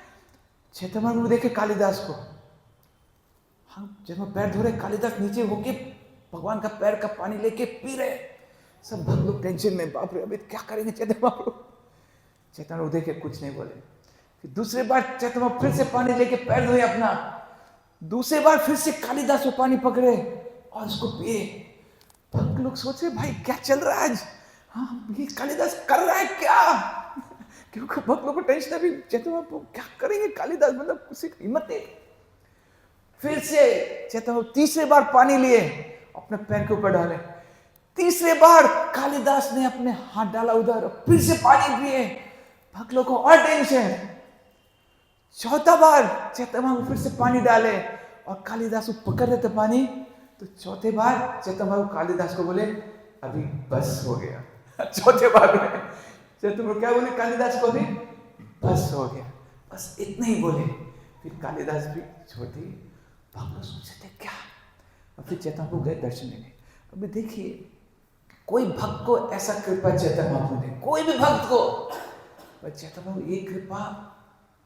चैतन्य महाप्रभु देखे कालिदास को, हाँ, जब मैं पैर धो रहे, कालिदास नीचे होके भगवान का पैर का पानी लेके पी रहे। सब भक्त लोग टेंशन में, बाप रे अभी क्या करेंगे चैतन्य महाप्रभु। चैतन्य महाप्रभु देखे कुछ नहीं बोले। फिर दूसरी बार चैतन्य महाप्रभु फिर से पानी लेके पैर धोए अपना, दूसरी बार फिर से कालिदास को पानी पकड़े और उसको पिए। भक्त लोग सोच रहे भाई क्या चल रहा है आज, हाँ ये कालिदास कर रहा है क्या, क्योंकि भक्त लोग को टेंशन है भी चैतन्य महाप्रभु क्या करेंगे, कालिदास मतलब किसी की हिम्मत नहीं। फिर से चैतन्य महाप्रभु तीसरी बार पानी लिए, अपने पैर के ऊपर डाले, तीसरी बार कालिदास ने अपने हाथ डाला उधर, फिर से पानी पिए। भक्त लोग को और टेंशन। चौथा बार चैतन्य महाप्रभु फिर से पानी डाले और कालिदास को पकड़ रहे थे पानी, तो चौथे बार चैतन्य महाप्रभु कालिदास को बोले अभी बस हो गया। चौथे बार में चैतन्य महाप्रभु क्या बोले कालिदास को, अभी बस हो गया, बस इतना ही बोले। फिर कालिदास भी छोड़ दी। भक्त लोग सोचते थे क्या, और फिर चैतन्य महाप्रभु गए दर्शन लेने। अभी देखिए कोई भक्त को ऐसा कृपा चैतन्य महाप्रभु ने, कोई भी भक्त को, पर चैतन्य महाप्रभु ये कृपा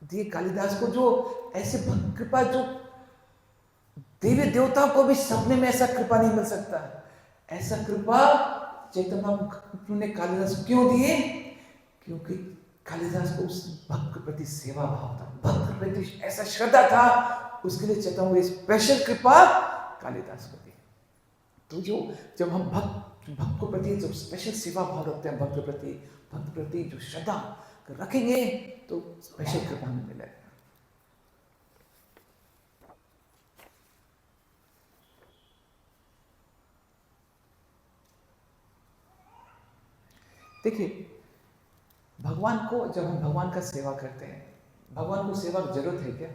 दिए कालिदास को, जो ऐसे भक्त कृपा जो देवी देवता को भी सपने में ऐसा कृपा नहीं मिल सकता। ऐसा कृपा चैतन्य महाप्रभु ने कालिदास को क्यों दिए, क्योंकि कालिदास को उस भक्त के प्रति सेवा भाव था, भक्त के प्रति ऐसा श्रद्धा था, उसके लिए चैतन्य महाप्रभु स्पेशल कृपा कालिदास को दी। तो जो जब हम भक्त को प्रति जो स्पेशल सेवा भाव रखते हैं, भक्त के प्रति जो श्रद्धा रखेंगे, तो स्पेशल कृपा हमें मिलेगा। देखिए भगवान को, जब हम भगवान का सेवा करते हैं, भगवान को सेवा की जरूरत है क्या,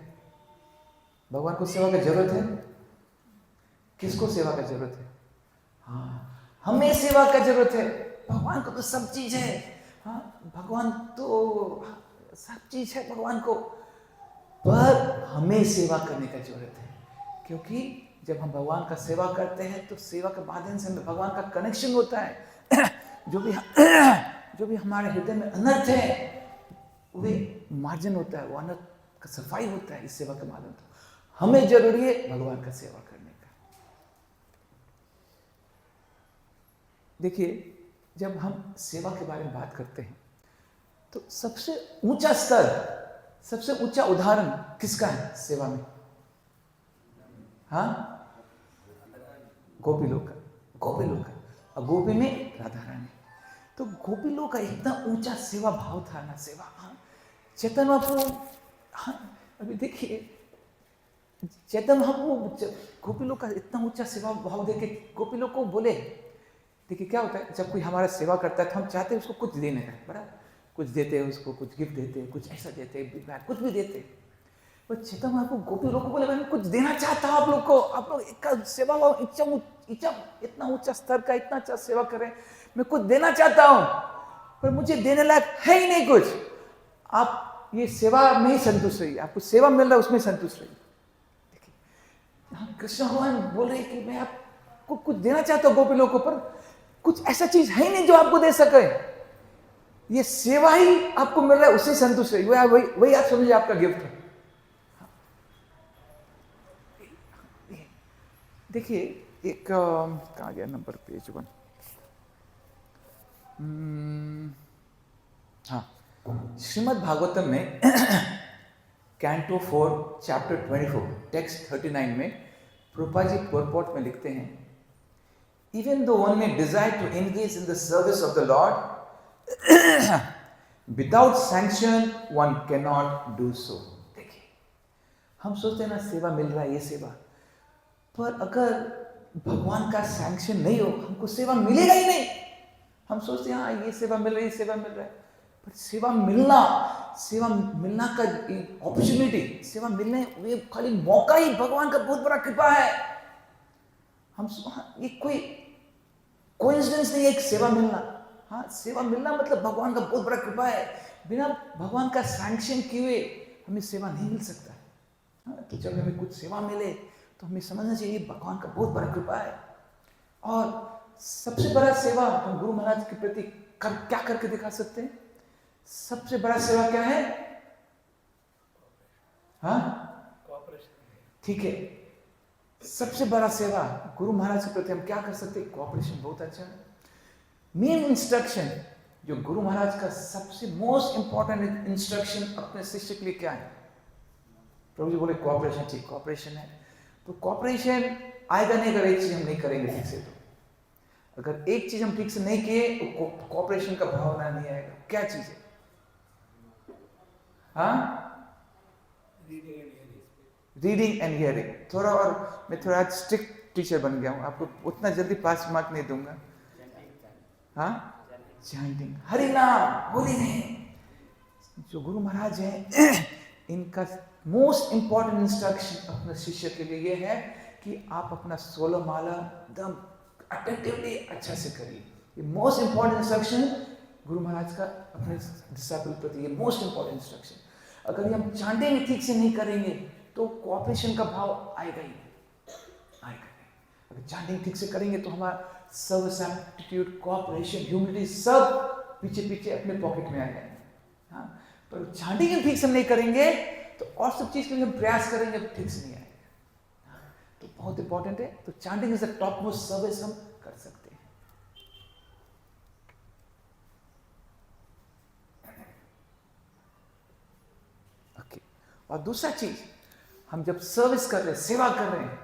भगवान को सेवा की जरूरत है, किसको सेवा का जरूरत है, हाँ हमें सेवा का जरूरत है। भगवान को तो सब चीज है, हाँ भगवान तो सब चीज है भगवान को, पर हमें सेवा करने का जरूरत है। क्योंकि जब हम भगवान का सेवा करते हैं तो सेवा के माध्यम से हमें भगवान का कनेक्शन होता है। जो भी हमारे हृदय में अनर्थ है वे मार्जन होता है, वो अनर्थ का सफाई होता है इस सेवा के माध्यम से। हमें जरूरी है भगवान का सेवा करने का। देखिए जब हम सेवा के बारे में बात करते हैं तो सबसे ऊंचा स्तर, सबसे ऊंचा उदाहरण किसका है सेवा में, हाँ गोपी लोग का, गोपी लोग का, और गोपी में राधा रानी। तो गोपी लोग का इतना ऊंचा सेवा भाव था ना, सेवा, हाँ चैतन्य महाप्रभु, हाँ अभी देखिए चैतन्य महाप्रभु गोपी लोग का इतना ऊंचा सेवा भाव देखे, गोपी लोग को बोले, देखिए क्या होता है जब कोई हमारा सेवा करता है तो हम चाहते हैं उसको कुछ देने का, बड़ा कुछ देते हैं उसको, कुछ गिफ्ट देते हैं, कुछ ऐसा देते हैं, कुछ भी देते हैं। पर चैतन्य महाप्रभु गोपी लोग को बोले मैं कुछ देना चाहता हूँ आप लोग को, आप लोग एक सेवा भाव इतना ऊंचा स्तर का, इतना अच्छा सेवा करें, मैं कुछ देना चाहता हूँ पर मुझे देने लायक है ही नहीं कुछ, आप ये सेवा में ही संतुष्ट रहिए, आपको सेवा मिल रहा है उसमें संतुष्ट रहिए। देखिए कृष्ण भगवान बोल रहे कि मैं आपको कुछ देना चाहता हूँ गोपी लोग को, पर कुछ ऐसा चीज है ही नहीं जो आपको दे सके, ये सेवा ही आपको मिल रहा है उससे संतुष्ट रहिए, वही आप समझिए आपका गिफ्ट है। देखिए एक कहाँ गया नंबर, पेज 1, हाँ श्रीमद् भागवतम में कैंटो 4 चैप्टर 24 टेक्स्ट 39 में प्रभुपाद जी परपोर्ट में लिखते हैं, Even though one may desire to engage in the service of the Lord, without sanction one can not do so. देखिए, हम सोचते हैं ना सेवा मिल रहा है, ये सेवा, पर अगर भगवान का सैंक्शन नहीं हो हमको सेवा मिलेगा ही नहीं। हम सोचते हैं हाँ ये सेवा मिल रही है, सेवा मिल रहा है, पर सेवा मिलना का अपॉर्चुनिटी, सेवा मिलने ये खाली मौका ही भगवान का बहुत बड़ा कृपा है। हम ये कोई कोइंसिडेंस नहीं है एक सेवा मिलना। हाँ, सेवा मिलना मतलब भगवान का बहुत बड़ा कृपा है। बिना भगवान का सैंक्शन किए हुए हमें सेवा नहीं मिल सकता। हाँ, तो जब हमें कुछ सेवा मिले तो हमें समझना चाहिए भगवान का बहुत बड़ा कृपा है। और सबसे बड़ा सेवा हम गुरु महाराज के प्रति क्या करके दिखा सकते हैं? सबसे बड़ा सेवा क्या है? हाँ, ठीक है, सबसे बड़ा सेवा गुरु महाराज के प्रति हम क्या कर सकते हैं? कोऑपरेशन। बहुत अच्छा है। मेन इंस्ट्रक्शन जो गुरु महाराज का सबसे मोस्ट इंपॉर्टेंट इंस्ट्रक्शन अपने शिष्य के लिए क्या है? प्रभु जी बोले कोऑपरेशन। ठीक, कोऑपरेशन है। तो कोऑपरेशन आएगा नहीं अगर एक चीज हम नहीं करेंगे ठीक से। तो अगर एक चीज हम ठीक से नहीं किए तो कोऑपरेशन का भावना नहीं आएगा। क्या चीज है? हाँ, रीडिंग एंड हियरिंग। थोड़ा और मैं थोड़ा स्ट्रिक्ट टीचर बन गया हूँ, आपको उतना जल्दी पास मार्क नहीं दूंगा। हाँ, चैंटिंग, हरि नाम, होली नेम। जो गुरु महाराज हैं इनका मोस्ट इंपॉर्टेंट इंस्ट्रक्शन अपने शिष्य के लिए ये है कि आप अपना 16 माला एकदम अटेंटिवली अच्छा से करिए। ये most important instruction Guru Maharaj का अपने डिसाइपल प्रति, ये मोस्ट इंपॉर्टेंट इंस्ट्रक्शन। अगर ये हम चैंटिंग ठीक से नहीं करेंगे तो कोऑपरेशन का भाव आएगा ही नहीं। अगर चैंटिंग ठीक से करेंगे तो हमारा सर्विस, एप्टीट्यूड, कोऑपरेशन, ह्यूमिलिटी सब पीछे पीछे अपने पॉकेट में आ जाएंगे। हाँ, पर चैंटिंग ठीक से नहीं करेंगे तो और सब चीज के लिए हम प्रयास करेंगे तो ठीक से नहीं आएगा। तो बहुत इंपॉर्टेंट है। तो chanting is the top most service हम कर सकते हैं। ओके, और दूसरा चीज, हम जब सर्विस कर रहे हैं, सेवा कर रहे हैं,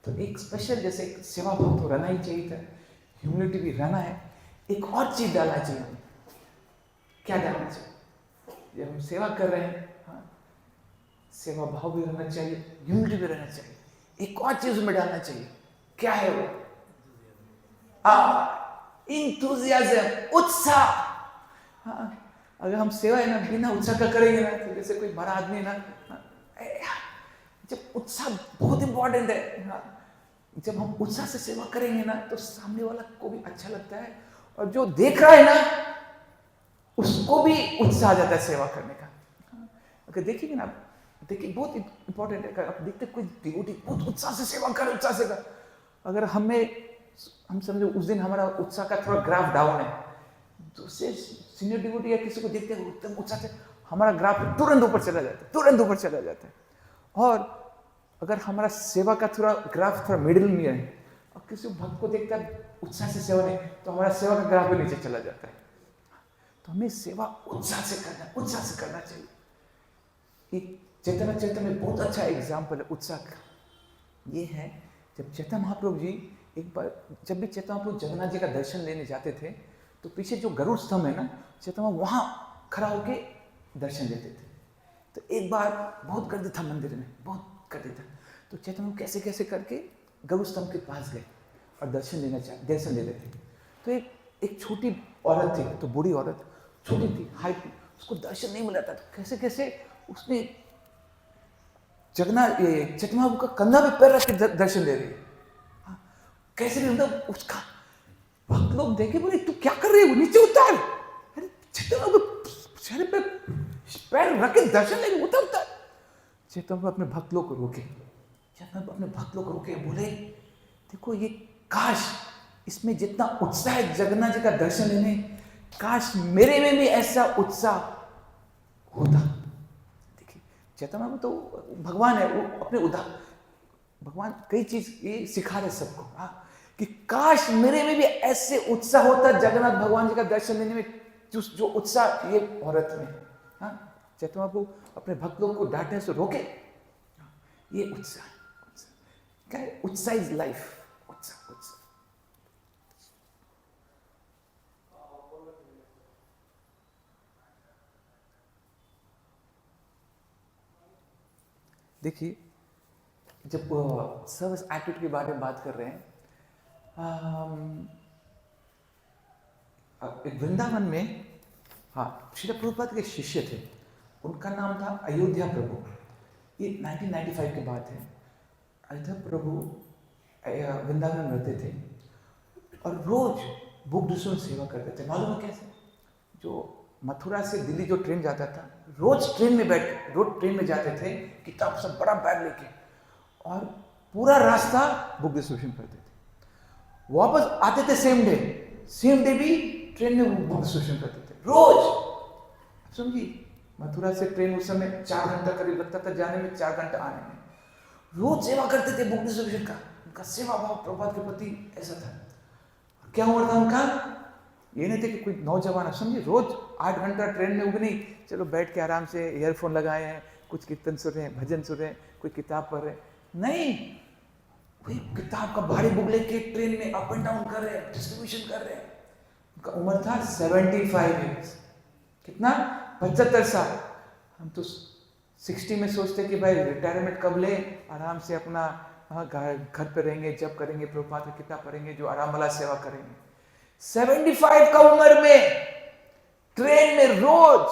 तो एक स्पेशल जैसे एक सेवा भाव तो रहना ही चाहिए था, ह्यूमिलिटी भी रहना है। एक और चीज डालना चाहिए। क्या डालना चाहिए? जब हम सेवा कर रहे हैं, हाँ, सेवा भाव भी रहना चाहिए, ह्यूमिलिटी भी रहना चाहिए। एक और चीज में डालना चाहिए। क्या है वो? इंथुजियाज्म, उत्साह। हाँ, अगर हम सेवा है ना बिना उत्साह का करेंगे ना, तो जैसे कोई बड़ा आदमी ना, जब उत्साह बहुत इंपॉर्टेंट है। हाँ, जब हम उत्साह से सेवा करेंगे ना तो सामने वाला को भी अच्छा लगता है, और जो देख रहा है ना उसको भी उत्साह आ जाता है सेवा करने का। अगर देखेंगे ना, देखिए बहुत इंपॉर्टेंट है। आप देखते कोई डिवोटी बहुत उत्साह से सेवा कर, उत्साह से कर, अगर हम समझो उस दिन हमारा उत्साह का थोड़ा ग्राफ डाउन है, दूसरे सीनियर डिवोटी या किसी को देखते हैं एकदम उत्साह से, हमारा ग्राफ तुरंत ऊपर चला जाता है, तुरंत ऊपर चला जाता है। और अगर हमारा सेवा का थोड़ा ग्राफ थोड़ा मिडिल में है और किसी भक्त को देखता है उत्साह से सेवा नहीं, तो हमारा सेवा का ग्राफ भी नीचे चला जाता है। तो हमें सेवा उत्साह से करना चाहिए। एक चैतन्य चरित्र में बहुत अच्छा एग्जाम्पल है उत्साह का। ये है जब चैतन्य महाप्रभु जी एक बार, जब भी चैतन्य महाप्रभु जगन्नाथ जी का दर्शन लेने जाते थे तो पीछे जो गरुड़ स्तंभ है ना, चैतन्य वहाँ खड़ा होके दर्शन लेते थे। तो एक बार बहुत गर्दी था मंदिर में, बहुत गर्दी था, तो चैतन्य कैसे कैसे करके गरुड़ स्तंभ के पास गए और दर्शन ले रहे थे। तो एक छोटी औरत थी, तो बूढ़ी औरत छोटी थी, हाइट थी, उसको दर्शन नहीं मिला था। तो कैसे कैसे उसने चैतन्य महाप्रभु का कंधा पे पैर रख के दर्शन ले रही है। कैसे भी मतलब उसका भक्त लोग देखे, बोले तू क्या कर रही है, नीचे उतार। अरे चैतन्य महाप्रभु चेहरे पे पैर रख के दर्शन ले, उतर। चैतन्य महाप्रभु अपने भक्त लोग को रोके, बोले देखो ये काश इसमें जितना उत्साह है जगन्नाथ जी का दर्शन लेने, काश मेरे में भी ऐसा उत्साह होता। देखिए चैतन्य महाप्रभु तो भगवान है, वो अपने भगवान कई चीज ये सिखा रहे सबको, कि काश मेरे में भी ऐसे उत्साह होता जगन्नाथ भगवान जी का दर्शन लेने में, जो उत्साह ये औरत में। हाँ, चैतन्य महाप्रभु अपने भक्त लोगों को डांटे से रोके, ये उत्साह क्या है? उत्साह इज लाइफ। उत्साह देखिए, जब सर्विस एटीट्यूड के बारे में बात कर रहे हैं, एक वृंदावन में, हाँ, श्रील प्रभुपाद के शिष्य थे, उनका नाम था अयोध्या प्रभु। ये 1995 की बात है। अयोध्या प्रभु वृंदावन में रहते थे और रोज बुक डिस्ट्रीब्यूशन सेवा करते थे। मालूम है कैसे? जो मथुरा से दिल्ली जो ट्रेन जाता था, रोज ट्रेन में जाते थे, किताब सब बड़ा बैग लेके, और पूरा रास्ता बुक डिस्ट्रीब्यूशन करते थे। वापस आते थे सेम डे भी ट्रेन में बुक डिस्ट्रीब्यूशन करते थे रोज। समझिए, मथुरा से ट्रेन उस समय 4 घंटा करीब लगता था जाने में, 4 घंटा आने में। रोज सेवा करते थे बुक डिस्ट्रीब्यूशन का। उनका सेवा भाव प्रभुपाद के प्रति ऐसा था। क्या हुआ था उनका? ये नहीं थे कि कोई नौजवान, समझिए, रोज 8 घंटा ट्रेन में उगनी, चलो बैठ के आराम से ईयरफोन लगाए हैं, कुछ कीर्तन सुन रहे हैं, भजन सुन रहे हैं, कोई किताब पढ़ रहे हैं। नहीं, वही किताब का भारी बुक लेके ट्रेन में अप एंड डाउन कर रहे हैं, डिस्ट्रीब्यूशन कर रहे हैं। उनका उम्र था 75 ईयर्स। कितना? 75 साल। हम तो 60 में सोचते कि भाई रिटायरमेंट कब ले, आराम से अपना घर पे रहेंगे, जब करेंगे, प्रभुपाद की किताब पढ़ेंगे, जो आराम वाला सेवा करेंगे। 75 का उम्र में ट्रेन में रोज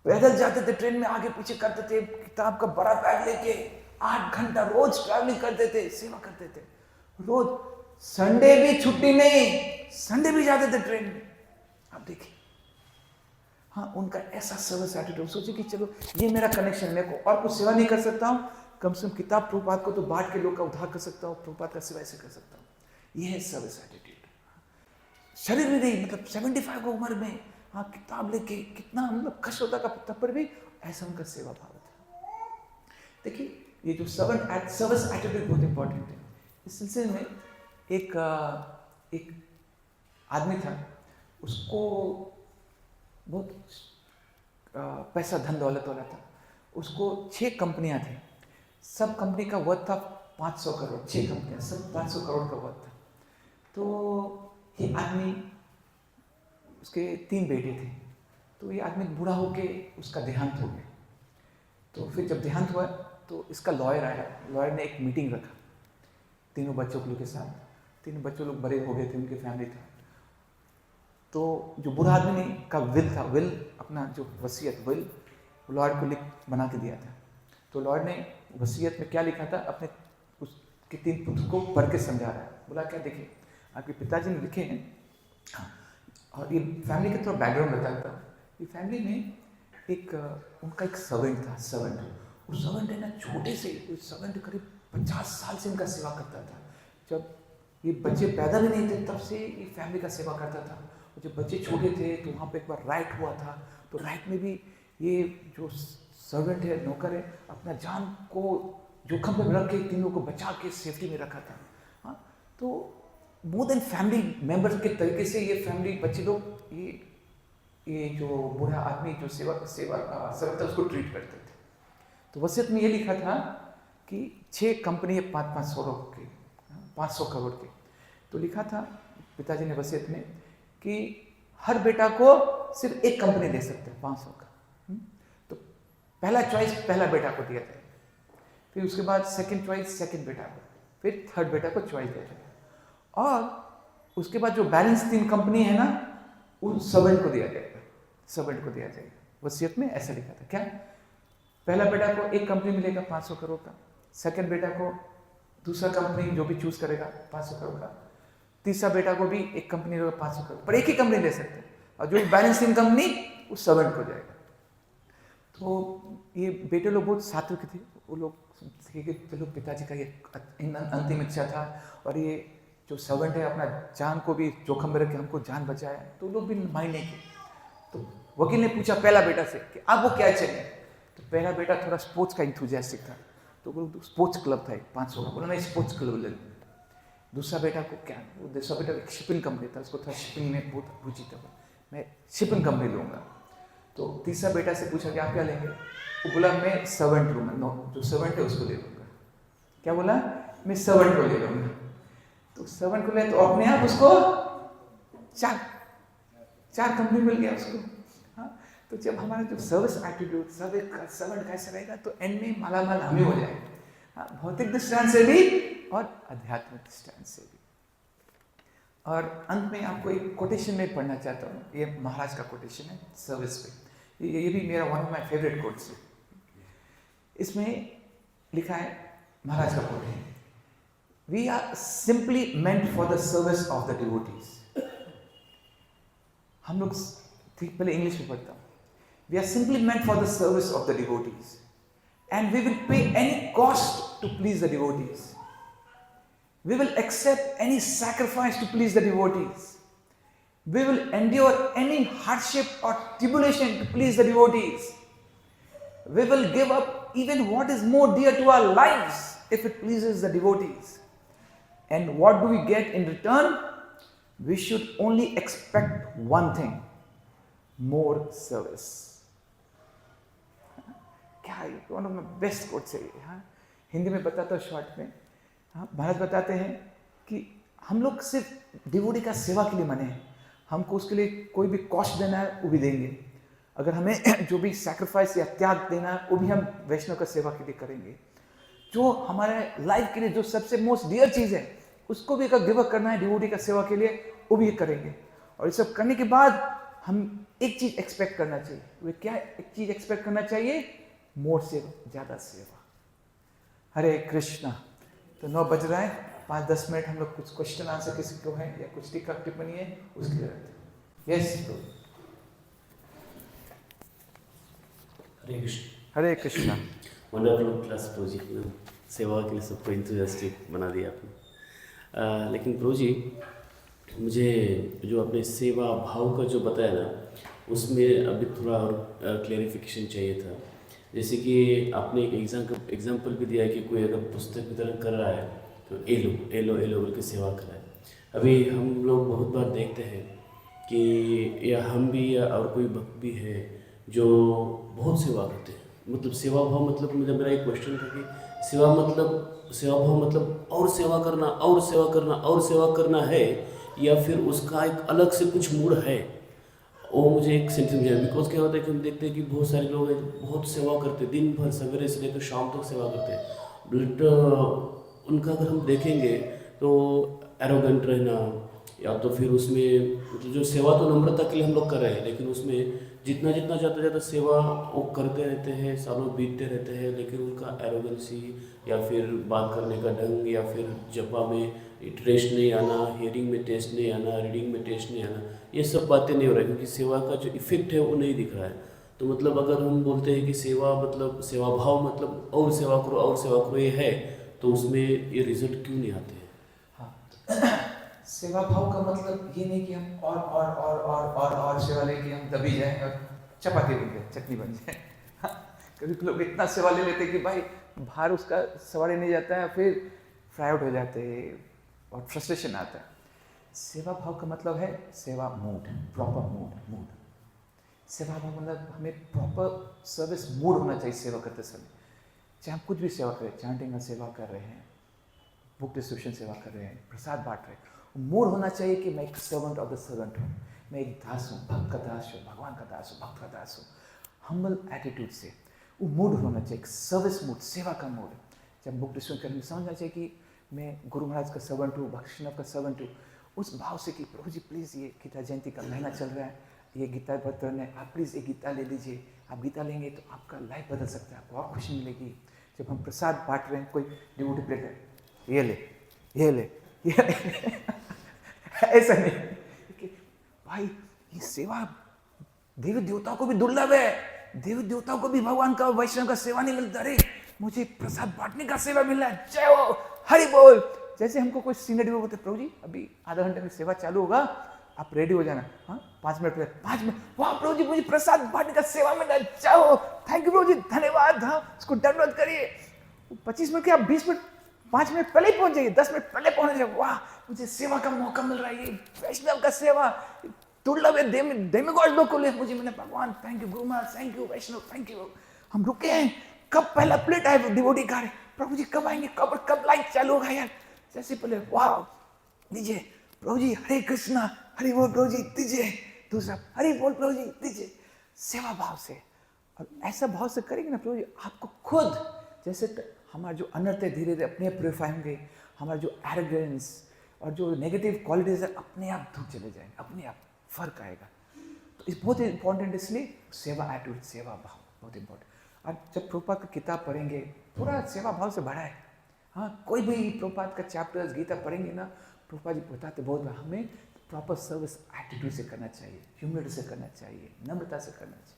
पैदल जाते थे, ट्रेन में आगे पीछे करते थे, किताब का बड़ा बैग लेके 8 घंटा रोज ट्रैवलिंग करते थे, सेवा करते थे रोज। संडे भी छुट्टी नहीं, संडे भी जाते थे ट्रेन में। आप देखिए, हाँ, उनका ऐसा सर्विस एटीट्यूड। सोचे कि चलो ये मेरा कनेक्शन, मेरे को और कुछ सेवा नहीं कर सकता हूँ, कम से कम किताब प्रभुपाद को तो बांट के लोग का उद्धार कर सकता हूँ, प्रभुपाद का सेवा ऐसे कर सकता हूँ। ये है सर्विस एटीट्यूड। शरीर में नहीं, मतलब 75 की उम्र में, हाँ, किताब लेके कितना मतलब कष्ट होता का, तब पर भी ऐसा उनका सेवा भाव था। देखिए, ये जो सर्विस एटीट्यूड बहुत इंपॉर्टेंट है। इस सिलसिले में एक आदमी था, उसको बहुत पैसा, धन दौलत वाला था। उसको 6 कंपनियां थी, सब कंपनी का वर्थ था 500 करोड़। 6 कंपनियां, सब 500 करोड़ का वर्थ था। तो ये आदमी, उसके 3 बेटे थे। तो ये आदमी बूढ़ा होके उसका देहांत हो गया। तो फिर जब देहांत हुआ तो इसका लॉयर आया। लॉयर ने एक मीटिंग रखा तीनों बच्चों के साथ। तीनों बच्चों लोग बड़े हो गए थे, उनकी फैमिली था। तो जो बूढ़ा आदमी का विल अपना जो वसीयत, विल लॉर्ड को लिख बना के दिया था। तो लॉर्ड ने वसीयत में क्या लिखा था, अपने उसके 3 पुत्र को पढ़ के समझा रहा है। बोला, क्या देखिए, आपके पिताजी ने लिखे हैं। हाँ, और ये फैमिली का थोड़ा बैकग्राउंड बताता हूँ। ये फैमिली में उनका एक सर्वेंट था। वो सर्वेंट है ना, छोटे से सर्वेंट करीब 50 साल से उनका सेवा करता था। जब ये बच्चे पैदा भी नहीं थे तब से ये फैमिली का सेवा करता था। जब बच्चे छोटे थे तो वहाँ पे एक बार राइट हुआ था। तो राइट में भी ये जो सर्वेंट है, नौकर है, अपना जान को जोखम में रख के तीनों को बचा के सेफ्टी में रखा था। हाँ, तो मोर देन फैमिली मेंबर्स के तरीके से ये फैमिली, बच्चे लोग, ये जो बूढ़ा आदमी जो सेवा था उसको ट्रीट करते थे। तो वसीयत में ये लिखा था कि 6 कंपनी है 500 करोड़ के। तो लिखा था पिताजी ने वसीयत में कि हर बेटा को सिर्फ एक कंपनी दे सकते हैं 500 का। तो पहला चॉइस पहला बेटा को दिया जाए, फिर उसके बाद सेकंड चॉइस सेकंड बेटा को, फिर थर्ड बेटा को चॉइस दिया जाएगा, और उसके बाद जो बैलेंस 3 कंपनी है ना, उस सर्वेंट को दिया जाएगा। वसीयत में ऐसा लिखा था। क्या? पहला बेटा को एक कंपनी मिलेगा 500 करोड़ का, सेकंड बेटा को दूसरा कंपनी जो भी चूज करेगा 500 करोड़ का, तीसरा बेटा को भी एक कंपनी होगा 500 करोड़, पर एक ही कंपनी ले सकते हैं, और जो बैलेंसिंग कंपनी उस सर्वेंट को जाएगा। तो ये बेटे लोग बहुत सात्विक थे। वो लोग चलो पिताजी का ये अंतिम इच्छा था, और ये जो सर्वेंट है अपना जान को भी जोखम में रख के हमको जान बचाया, तो लोग भी माइंड नहीं किए। तो वकील ने पूछा पहला बेटा से कि आप वो क्या चाहिए। तो पहला बेटा थोड़ा स्पोर्ट्स का इंथुजियास्टिक था, तो वो स्पोर्ट्स क्लब था 500 का, बोला मैं स्पोर्ट्स क्लब ले लूँ। दूसरा बेटा को क्या, वो दूसरा बेटा एक शिपिंग कंपनी था, उसको थोड़ा शिपिंग में बहुत रुचि था, मैं शिपिंग कंपनी लूँगा। तो तीसरा बेटा से पूछा कि आप क्या लेंगे। वो बोला मैं सर्वेंट लूँगा, जो सर्वेंट है उसको ले लूँगा। क्या बोला? मैं सर्वेंट को ले लूँगा। तो सर्वेंट को ले, तो अपने आप उसको 4 कंपनी मिल गया उसको। हाँ, तो जब हमारा जो सर्विस एटीट्यूड सर्वेंट कैसे रहेगा तो एंड में मालामाल हम ही हो जाएगा, भौतिक दृष्टांत से भी और आध्यात्मिक दृष्टांत से भी। और अंत में आपको एक कोटेशन में पढ़ना चाहता हूँ, ये महाराज का कोटेशन है सर्विस पे, ये भी मेरा one of my favourite quotes है। इसमें लिखा है, महाराज का कोट है, we are simply meant for the service of the devotees. हम लोग ठीक, पहले इंग्लिश में पढ़ता हूँ, we are simply meant for the service of the devotees and we will pay any cost to please the devotees. We will accept any sacrifice to please the devotees. We will endure any hardship or tribulation to please the devotees. We will give up even what is more dear to our lives if it pleases the devotees. And what do we get in return? We should only expect one thing, more service. क्या है? one of my best quotes है ये। हिंदी में बताता हूँ शॉर्ट में। महाराज बताते हैं कि हम लोग सिर्फ डिवोटी का सेवा के लिए बने हैं, हमको उसके लिए कोई भी कॉस्ट देना है वो भी देंगे, अगर हमें जो भी सैक्रिफाइस या त्याग देना है वो भी हम वैष्णव का सेवा के लिए करेंगे, जो हमारे लाइफ के लिए जो सबसे मोस्ट डियर चीज़ है उसको भी अगर गिव अप करना है डिवोटी का सेवा के लिए वो भी करेंगे। और ये सब करने के बाद हम एक चीज़ एक्सपेक्ट करना चाहिए, वो क्या एक चीज़ एक्सपेक्ट करना चाहिए? मोर सेवा, ज़्यादा सेवा। हरे कृष्णा। तो 9 बज रहा है, 5-10 मिनट हम लोग कुछ क्वेश्चन आंसर किसी को है या कुछ टीका टिप्पणी है उसके लिए रखते हैं। यस तो हरे कृष्ण। हरे कृष्णा। वंडरफुल क्लास प्रभु जी, सेवा के लिए सबको इंथुजियास्टिक बना दिया आपने। लेकिन प्रभु जी, मुझे जो आपने सेवा भाव का जो बताया ना, उसमें अभी थोड़ा और क्लैरिफिकेशन चाहिए था। जैसे कि आपने एक एग्जाम्पल भी दिया है कि कोई अगर पुस्तक वितरण कर रहा है तो एलो करके सेवा कर रहा है। अभी हम लोग बहुत बार देखते हैं कि या हम भी या और कोई भक्त भी है जो बहुत सेवा करते हैं। मतलब सेवा भाव मतलब मेरा एक क्वेश्चन था कि सेवा भाव मतलब और सेवा करना और सेवा करना और सेवा करना है, या फिर उसका एक अलग से कुछ मूड है? वो मुझे एक सेंस समझाया। बिकॉज क्या होता है कि हम देखते हैं कि बहुत सारे लोग हैं बहुत सेवा करते हैं, दिन भर सवेरे से लेकर शाम तक सेवा करते हैं, बट उनका अगर हम देखेंगे तो एरोगेंट रहना, या तो फिर उसमें मतलब जो सेवा तो नम्रता के लिए हम लोग कर रहे हैं, लेकिन उसमें जितना ज़्यादा सेवा वो करते रहते हैं, सालों बीतते रहते हैं, लेकिन उनका एरोगेंसी या फिर बात करने का ढंग या फिर जपा में टेस्ट नहीं आना, हियरिंग में टेस्ट नहीं आना, रीडिंग में टेस्ट नहीं आना, ये सब बातें नहीं हो रही, क्योंकि सेवा का जो इफेक्ट है वो नहीं दिख रहा है। तो मतलब अगर हम बोलते हैं कि सेवा मतलब सेवा भाव मतलब और सेवा करो ये है, तो उसमें ये रिजल्ट क्यों नहीं आते हैं? हाँ, सेवा भाव का मतलब ये नहीं कि हम और सेवा लेके हम दबी जाएं और चपाती बन जाए, चटनी बन जाए। कभी लोग इतना सेवा ले लेते कि भाई बाहर उसका सवारी नहीं जाता है, फिर फ्राई आउट हो जाते हैं और फ्रस्ट्रेशन आता है। सेवा भाव का मतलब है सेवा मूड, प्रॉपर मूड। सेवा भाव मतलब हमें प्रॉपर सर्विस मूड होना चाहिए सेवा करते समय। चाहे हम कुछ भी सेवा करें, चांटिंग का सेवा कर रहे हैं, बुक डिस्ट्रीब्यूशन सेवा कर रहे हैं, प्रसाद बांट रहे हैं, मूड होना चाहिए कि मैं एक सर्वेंट ऑफ द सर्वेंट हूँ, मैं एक दास हूँ, भक्त का दास हूँ, भगवान का दास हूँ, भक्त का दास हूँ। हम्बल एटीट्यूड से वो मूड होना चाहिए, एक सर्विस मूड, सेवा का मूड। जब बुक डिस्ट्रीब्यूशन करने में समझना चाहिए कि मैं गुरु महाराज का सर्वेंट हूँ, वैष्णव का सर्वेंट हूँ, उस भाव से कि प्रभु जी प्लीज़ ये गीता जयंती का महीना चल रहा है, ये गीता पत्र है, आप प्लीज़ एक गीता ले लीजिए। आप गीता लेंगे तो आपका लाइफ बदल सकता है, आपको और खुशी मिलेगी। जब हम प्रसाद बांट रहे हैं, कोई डिवोटी प्लेट है, ये ले ऐसा नहीं कि भाई ये सेवा देवी देवताओं को भी दुर्लभ है, देवी देवताओं को भी भगवान का वैष्णव का सेवा नहीं मिलता, अरे मुझे प्रसाद बांटने का सेवा मिल रहा है, जय हो हरि बोल। जैसे हमको कोई सीनियर डिवोटी बोलते, प्रभु जी अभी आधा घंटे में सेवा चालू होगा, आप रेडी हो जाना। हाँ 5 मिनट पहले, 5 मिनट, वाह प्रभु जी मुझे प्रसाद बांटने का सेवा मिल रहा है, जय हो, थैंक यू प्रभु जी, धन्यवाद। हाँ उसको दंडवत करिए। 25 मिनट के आप 20 मिनट 5 मिनट पहले ही पहुंच जाइए, 10 मिनट पहले पहुंच जाइए, वाह मुझे सेवा का मौका मिल रहा है, ये वैष्णव का सेवा दुर्लभ है, डेमिगॉड लोग को ले, मुझे मिला, भगवान थैंक यू, गुरु महाराज थैंक यू, वैष्णव थैंक यू। हम रुके हैं, कब पहला प्लेट आए डिवोटी का, प्रभु जी कब आएंगे, कब लाइट चालू होगा यार। जैसे पहले वाह दीजिए प्रभु जी, हरे कृष्णा, हरि बोल प्रभु जी दीजिए, दूसरा हरि बोल प्रभु जी दीजिए। सेवा भाव से, और ऐसा भाव से करेंगे ना प्रभु जी, आपको खुद जैसे हमारा जो अनर्थ है धीरे धीरे अपने आप प्योरीफाई होंगे, हमारा जो एरोगेंस और जो नेगेटिव क्वालिटीज है अपने आप दूर चले जाएंगे, अपने आप फर्क आएगा। तो इस बहुत इंपॉर्टेंट, इसलिए सेवा एटीट्यूड, सेवा भाव बहुत इंपॉर्टेंट। और जब प्रभुपाद की किताब पढ़ेंगे पूरा सेवा भाव से भरा है। हाँ, कोई भी प्रभुपाद का चैप्टर्स गीता पढ़ेंगे ना, प्रभुपाद जी बताते बहुत बार हमें प्रॉपर सर्विस एटीट्यूड से करना चाहिए, ह्यूमिलिटी से करना चाहिए, नम्रता से करना चाहिए।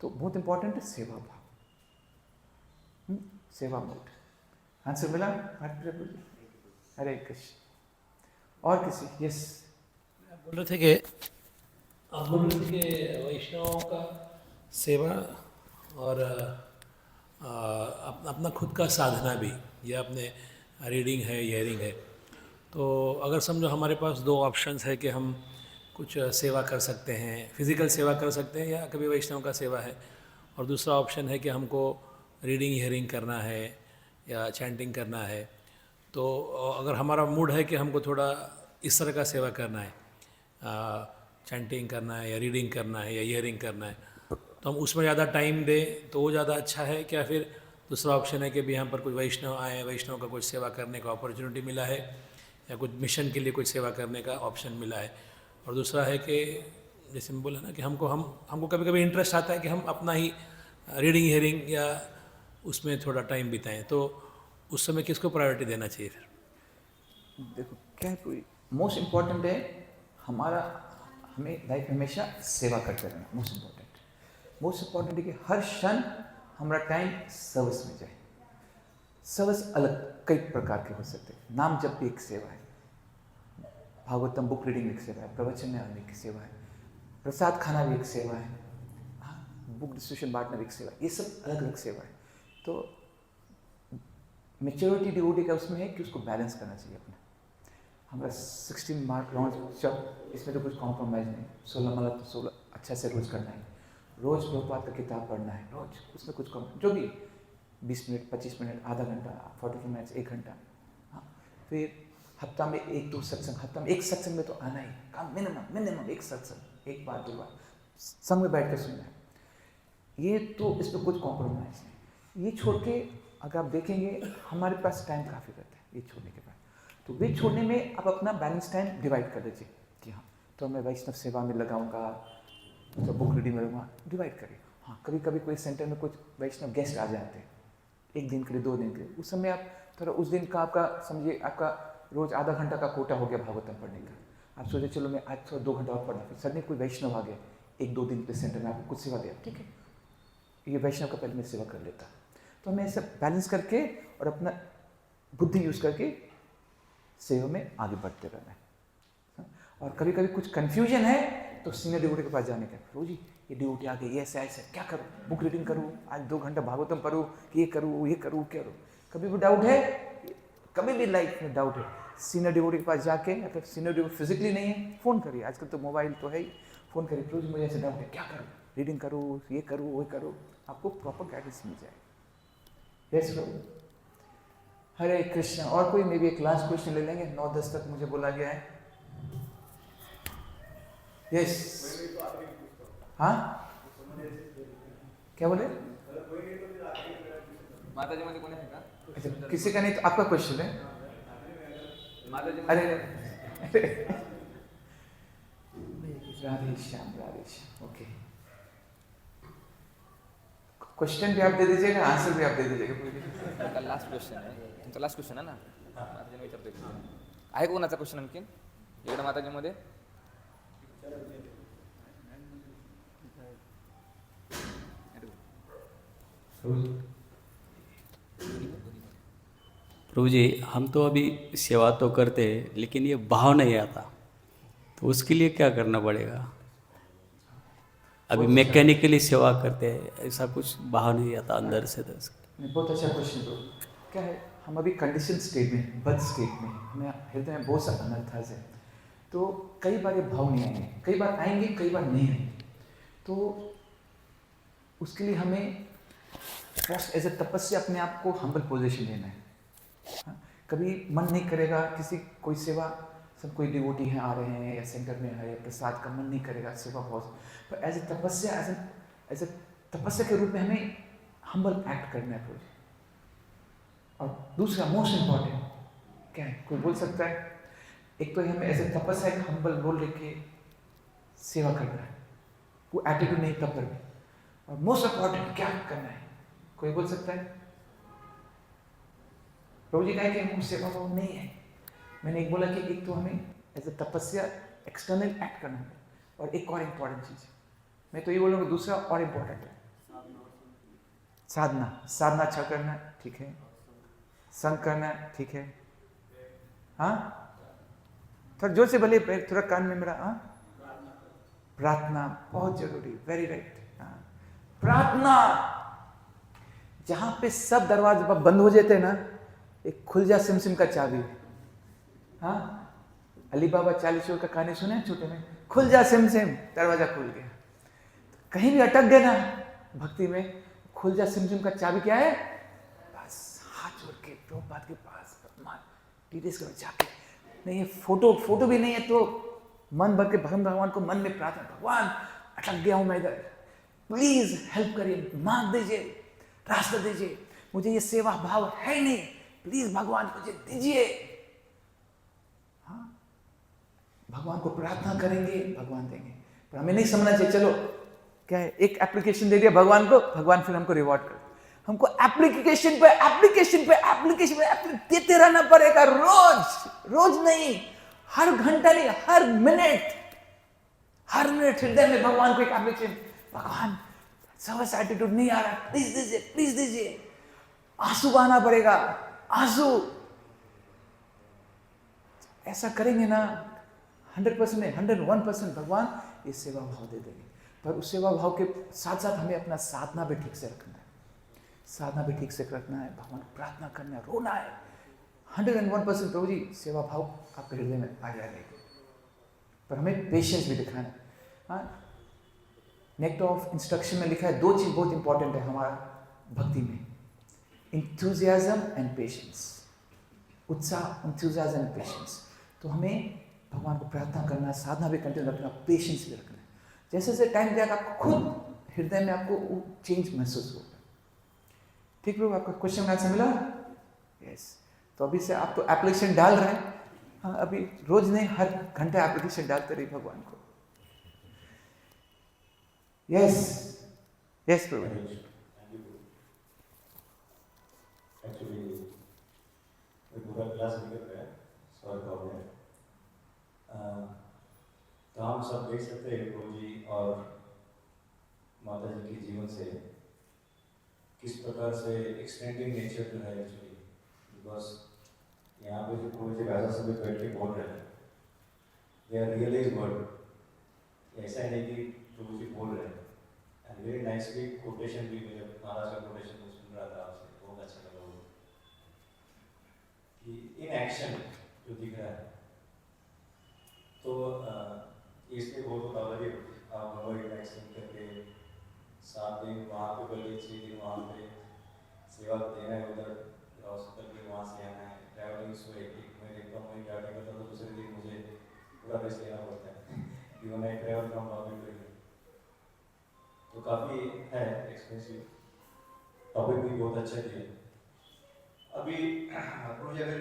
तो बहुत इंपॉर्टेंट है सेवा भाव, सेवा मोड। आंसर मिला? हरे कृष्ण। और किसी? यस, बोल रहे थे कि आप बोल रहे थे कि वैष्णवों का सेवा और अपना खुद का साधना भी, ये अपने रीडिंग है, हियरिंग है। तो अगर समझो हमारे पास दो ऑप्शंस है कि हम कुछ सेवा कर सकते हैं, फिज़िकल सेवा कर सकते हैं या कभी वैष्णव का सेवा है, और दूसरा ऑप्शन है कि हमको रीडिंग हियरिंग करना है या चैंटिंग करना है। तो अगर हमारा मूड है कि हमको थोड़ा इस तरह का सेवा करना है, चैंटिंग करना है या रीडिंग करना है या हियरिंग करना है, तो हम उसमें ज़्यादा टाइम दें तो वो ज़्यादा अच्छा है क्या? फिर दूसरा ऑप्शन है कि भी यहाँ पर कुछ वैष्णव आए, वैष्णव का कुछ सेवा करने का अपॉर्चुनिटी मिला है या कुछ मिशन के लिए कुछ सेवा करने का ऑप्शन मिला है। और दूसरा है कि जैसे मैं बोला ना कि हमको कभी कभी इंटरेस्ट आता है कि हम अपना ही रीडिंग हियरिंग या उसमें थोड़ा टाइम बिताएं, तो उस समय किसको प्रायोरिटी देना चाहिए फिर? देखो क्या है, मोस्ट इम्पॉर्टेंट है हमारा, हमें लाइफ में हमेशा सेवा करते रहना मोस्ट इम्पॉर्टेंट है कि हर क्षण हमारा टाइम सर्विस में जाए। सर्विस अलग कई प्रकार के हो सकते हैं। नाम जप भी एक सेवा है, भागवतम बुक रीडिंग एक सेवा है, प्रवचन में आने की सेवा है, प्रसाद खाना भी एक सेवा है, बुक डिस्ट्रीब्यूशन बांटना भी एक सेवा है। ये सब अलग अलग सेवा है। तो मेच्योरिटी डिवोटी का उसमें है कि उसको बैलेंस करना चाहिए अपना। हमारा 16 मार्क राउंड जब, इसमें तो कुछ कॉम्प्रोमाइज़ नहीं, 16 माला तो 16 अच्छा से रोज़ करना है, रोज़ प्रभुपाद का किताब पढ़ना है, रोज़ उसमें कुछ कम जो भी 20 मिनट, 25 मिनट, आधा घंटा, 45 मिनट्स, 1 घंटा। हाँ, फिर हफ्ता में 1-2 सत्संग, हफ्ता में 1 सत्संग में तो आना ही, कम मिनिमम 1 सत्संग, 1 बार 2 बार संग में बैठ कर सुनना है। ये तो इस पर कुछ कॉम्प्रोमाइज़ नहीं। ये छोड़ के अगर आप देखेंगे हमारे पास टाइम काफ़ी रहता है ये छोड़ने के बाद, तो वे छोड़ने में आप अपना बैलेंस टाइम डिवाइड कर लीजिए कि हाँ, तो मैं वैष्णव सेवा में लगाऊंगा, तो बुक रीडिंग में लगाऊंगा, डिवाइड करिए। हाँ, कभी कभी कोई सेंटर में कुछ वैष्णव गेस्ट आ जाते हैं 1 दिन के लिए, 2 दिन के लिए, उस समय आप थोड़ा उस दिन का आपका समझिए आपका रोज़ आधा घंटा का कोटा हो गया भागवतम पढ़ने का। आप सोचे चलो मैं आज थोड़ा 2 घंटा और पढ़ना, फिर सडनली कोई वैष्णव आ गया 1-2 दिन के सेंटर में, आपको कुछ सेवा दिया, ठीक है, ये वैष्णव का पहले मैं सेवा कर लेता। तो हमें ऐसा बैलेंस करके और अपना बुद्धि यूज़ करके सेवा में आगे बढ़ते रहना है। और कभी कभी कुछ कन्फ्यूजन है तो सीनियर डिवोटी के पास जाने का, प्रभु जी ये डिवोटी आ गई, ये ऐसा क्या करूँ, बुक रीडिंग करूँ, आज 2 घंटा भागवतम पढ़ूँ, ये करूँ कभी भी डाउट है, कभी भी लाइफ में डाउट है, सीनियर डिवोटी के पास जाके, अगर सीनियर डिवोटी फिजिकली नहीं है फ़ोन करिए, आजकल तो मोबाइल तो है ही, फ़ोन करिए, प्रभु जी मुझे ऐसे डाउट है, क्या करूँ, रीडिंग करूँ, ये करूँ, वो करूँ, आपको प्रॉपर गाइडेंस मिल जाएगा। यस प्रभु, हरे कृष्ण। और कोई मे भी एक लास्ट क्वेश्चन ले लेंगे, 9-10 तक मुझे बोला गया है। यस, हाँ क्या बोले? माता जी मध्ये कोणी आहे का? अच्छा, किसी का नहीं तो आपका क्वेश्चन है। माता जी अरे राधे श्याम, ओके। क्वेश्चन भी आप दे दीजिएगा, आंसर भी आप दे दीजिएगा। का लास्ट क्वेश्चन आहे, तुमचा लास्ट क्वेश्चन आहे ना? माताजीने विचारतोय की आहे का कोणाचा क्वेश्चन आणखीन इकडे माताजीमध्ये? प्रभु जी, हम तो अभी सेवा तो करते हैं लेकिन ये भाव नहीं आता, तो उसके लिए क्या करना पड़ेगा? अभी मैकेनिकली सेवा करते हैं, ऐसा कुछ भाव नहीं आता अंदर से। तो बहुत अच्छा क्वेश्चन ब्रो। क्या है, हम अभी कंडीशन स्टेट में, बर्थ स्टेट में, हमें हृदय में बहुत सा अनर्थास है, तो कई बार ये भाव नहीं आएंगे, कई बार आएंगे, कई बार नहीं आएंगे। तो उसके लिए हमें फर्स्ट एज ए तपस्या अपने आप को हम्बल पोजीशन लेना है। हाँ? कभी मन नहीं करेगा किसी कोई सेवा सब कोई डिवोटी हैं आ रहे हैं या सेंटर में है, प्रसाद का मन नहीं करेगा सेवा भाव से, पर एज ए तपस्या, एज ए तपस्या के रूप में हमें हम्बल एक्ट करना है प्रभु जी। और दूसरा मोस्ट इम्पॉर्टेंट क्या है, कोई बोल सकता है? एक तो हमें ऐसे तपस्या एक हम्बल रोल लेके सेवा करना है, वो एटीट्यूड नहीं तब पर भी। और मोस्ट इम्पॉर्टेंट क्या करना है, कोई बोल सकता है? प्रभु जी कहे कि हम सेवा भाव नहीं है। मैंने एक बोला कि एक तो हमें एज ए तपस्या एक्सटर्नल एक्ट करना है, और एक और इम्पॉर्टेंट चीज मैं तो ये बोलूँगा, दूसरा और इम्पॉर्टेंट है साधना। साधना अच्छा करना है, ठीक है, संग करना है, ठीक है, हाँ थोड़ा जोर से भले, थोड़ा कान में मेरा, हाँ प्रार्थना बहुत जरूरी, वेरी राइट। प्रार्थना, जहां पे सब दरवाजे बंद हो जाते हैं ना, एक खुल जा सिमसिम का चाबी। हाँ, अली बाबा 40 चोर का कहानी सुने हैं छोटे में, खुल जा सिमसिम, दरवाजा खुल गया। तो कहीं भी अटक गए ना भक्ति में, खुल जा सिमसिम का चाबी क्या है? बस हाथ जोड़ के प्रभुपाद के पास टीटीएस कर जाके, नहीं फोटो भी नहीं है तो मन भर के भगवान को मन में प्रार्थना, भगवान अटक गया हूं मैं इधर, प्लीज हेल्प करिए, मांग दीजिए, रास्ता दीजिए, मुझे ये सेवा भाव है नहीं, प्लीज भगवान मुझे दीजिए। हाँ, भगवान को प्रार्थना करेंगे, भगवान देंगे। पर हमें नहीं समझना चाहिए चलो क्या है, एक एप्लीकेशन दे दिया भगवान को, भगवान फिर हमको रिवॉर्ड कर, हमको एप्लीकेशन पे देते रहना पड़ेगा, रोज नहीं, हर घंटा नहीं, हर मिनट हृदय में भगवान को एक एप्लीकेशन, भगवान सर्विस एटीट्यूड नहीं आ रहा, प्लीज दीजिए, आंसू बहाना पड़ेगा, आंसू। ऐसा करेंगे ना 100% नहीं, 101% भगवान ये सेवा भाव दे देंगे। पर उस सेवा भाव के साथ साथ हमें अपना साधना भी ठीक से रखना है, भगवान को प्रार्थना करना है, रोना है। 101% प्रभु जी सेवा भाव आपके हृदय में आ जाएगा, पर हमें पेशेंस भी दिखाना है। हाँ, नेक्टर ऑफ इंस्ट्रक्शन में लिखा है 2 चीज बहुत इंपॉर्टेंट है हमारा भक्ति में, इंथुजियाज्म एंड पेशेंस। उत्साह, इंथुजियाज्म एंड पेशेंस। तो हमें भगवान को प्रार्थना करना, साधना भी कंटिन्यू रखना, पेशेंस भी रखना है। जैसे जैसे टाइम जाएगा आपको खुद हृदय में आपको चेंज महसूस होगा। ठीक प्रभु, आपका क्वेश्चन का आंसर मिला? यस। तो अभी से आप तो एप्लीकेशन डाल रहे हैं, हाँ अभी रोज नहीं, हर घंटा एप्लीकेशन डालते रहिए भगवान को। यस प्रभु। एक्चुअली पूरा क्लास निकल गया सॉरी प्रॉब्लम। तो हम सब देख सकते हैं प्रभु जी और माता जी के जीवन से किस प्रकार से एक्सटेंडिंग नेचर जो है एक्चुअली, बिकॉज यहाँ पे जो प्रभु जी राजा सभी बैठ के बोल रहे हैं, दे आर रियलाइज वर्ड, ऐसा है नहीं कि प्रभु जी बोल रहे हैं। एंड वेरी नाइसली कोटेशन भी, मुझे महाराज का कोटेशन सुन रहा था आपसे, बहुत अच्छा लगा वो कि इन एक्शन जो दिख रहा है। तो इसलिए बहुत अलग है, आप भगवत एक्शन करके 7 दिन वहाँ पे बोलिए, 6 दिन वहाँ पे सेवा देना है, उधर हॉस्पिटल के वहाँ से आना है, ट्रैवलिंग सो एक मैं देखता हूँ ट्रैवलिंग करता तो दूसरे दिन मुझे पूरा रेस्ट लेना पड़ता है even I travel from Bombay to. तो काफ़ी है एक्सपेंसिव, टॉपिक भी बहुत अच्छा दिया। अभी मुझे अगर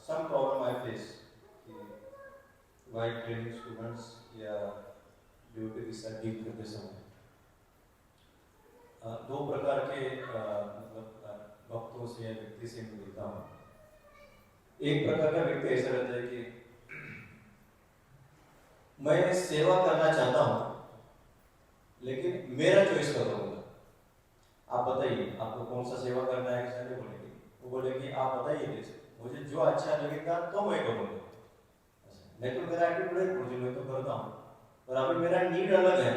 some problem I face with training students या ड्यूटी के साथ डील करते समय 2 प्रकार के मतलब भक्तों से या व्यक्ति से मिलता हूँ। एक प्रकार का व्यक्ति ऐसा रहता है कि मैं सेवा करना चाहता हूँ लेकिन मेरा चॉइस कर दूंगा, आप बताइए आपको कौन सा सेवा करना है, ऐसा नहीं बोलेगी, वो बोलेगी आप बताइए मुझे जो अच्छा लगेगा तो मैं करूँगा। नहीं तो मेरा एटीट्यूड है मुझे, मैं तो करता हूँ, पर अभी मेरा नीड अलग है,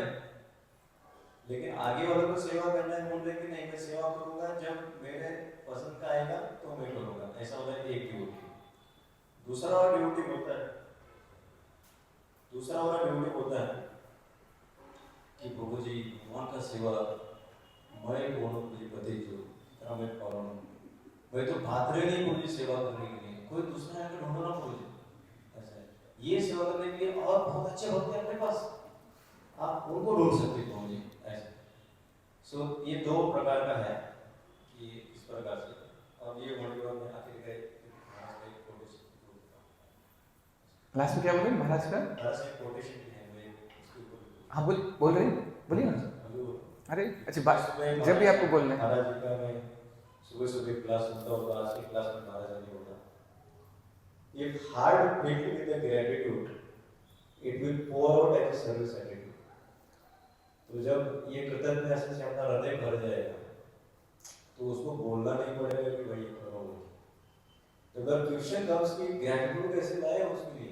लेकिन आगे वालों को सेवा करना है, बोल रहे कि नहीं मैं सेवा करूंगा जब मेरे पसंद का आएगा तो मैं करूंगा, ऐसा होता है एक ड्यूटी। दूसरा वाला ड्यूटी होता है कि प्रभु जी भगवान का सेवा मैं बोलूँ मुझे पति जो इतना मैं पालन, मैं तो भाद्रे नहीं प्रभु जी सेवा करने के लिए, कोई दूसरा आकर ढूंढो ना प्रभु जी, ऐसा ये सेवा करने के लिए और बहुत अच्छे भक्त हैं अपने पास, आप उनको ढूंढ सकते हो जी ऐसे। सो ये दो प्रकार का है कि इस प्रकार से। अब ये मोटिव में आखिर गए लास्ट में क्या बोले महाराज का? कोटेशन है मैं उसके ऊपर हाँ बोल रहे हैं, बोलिए ना। अरे अच्छा बात जब भी आपको बोलना है। महाराज जी का मैं सुबह सुबह क्लास सुनता हूँ, तो आज की क्लास में महाराज जी होगा, if heart filled with the gratitude it will pour out as a service attitude। तो जब ये कृतज्ञता से अपना हृदय भर जाएगा तो उसको बोलना नहीं पड़ेगा कि भाई करो। तो अगर क्वेश्चन कम्स कि ग्रैटिट्यूड कैसे लाए उसके लिए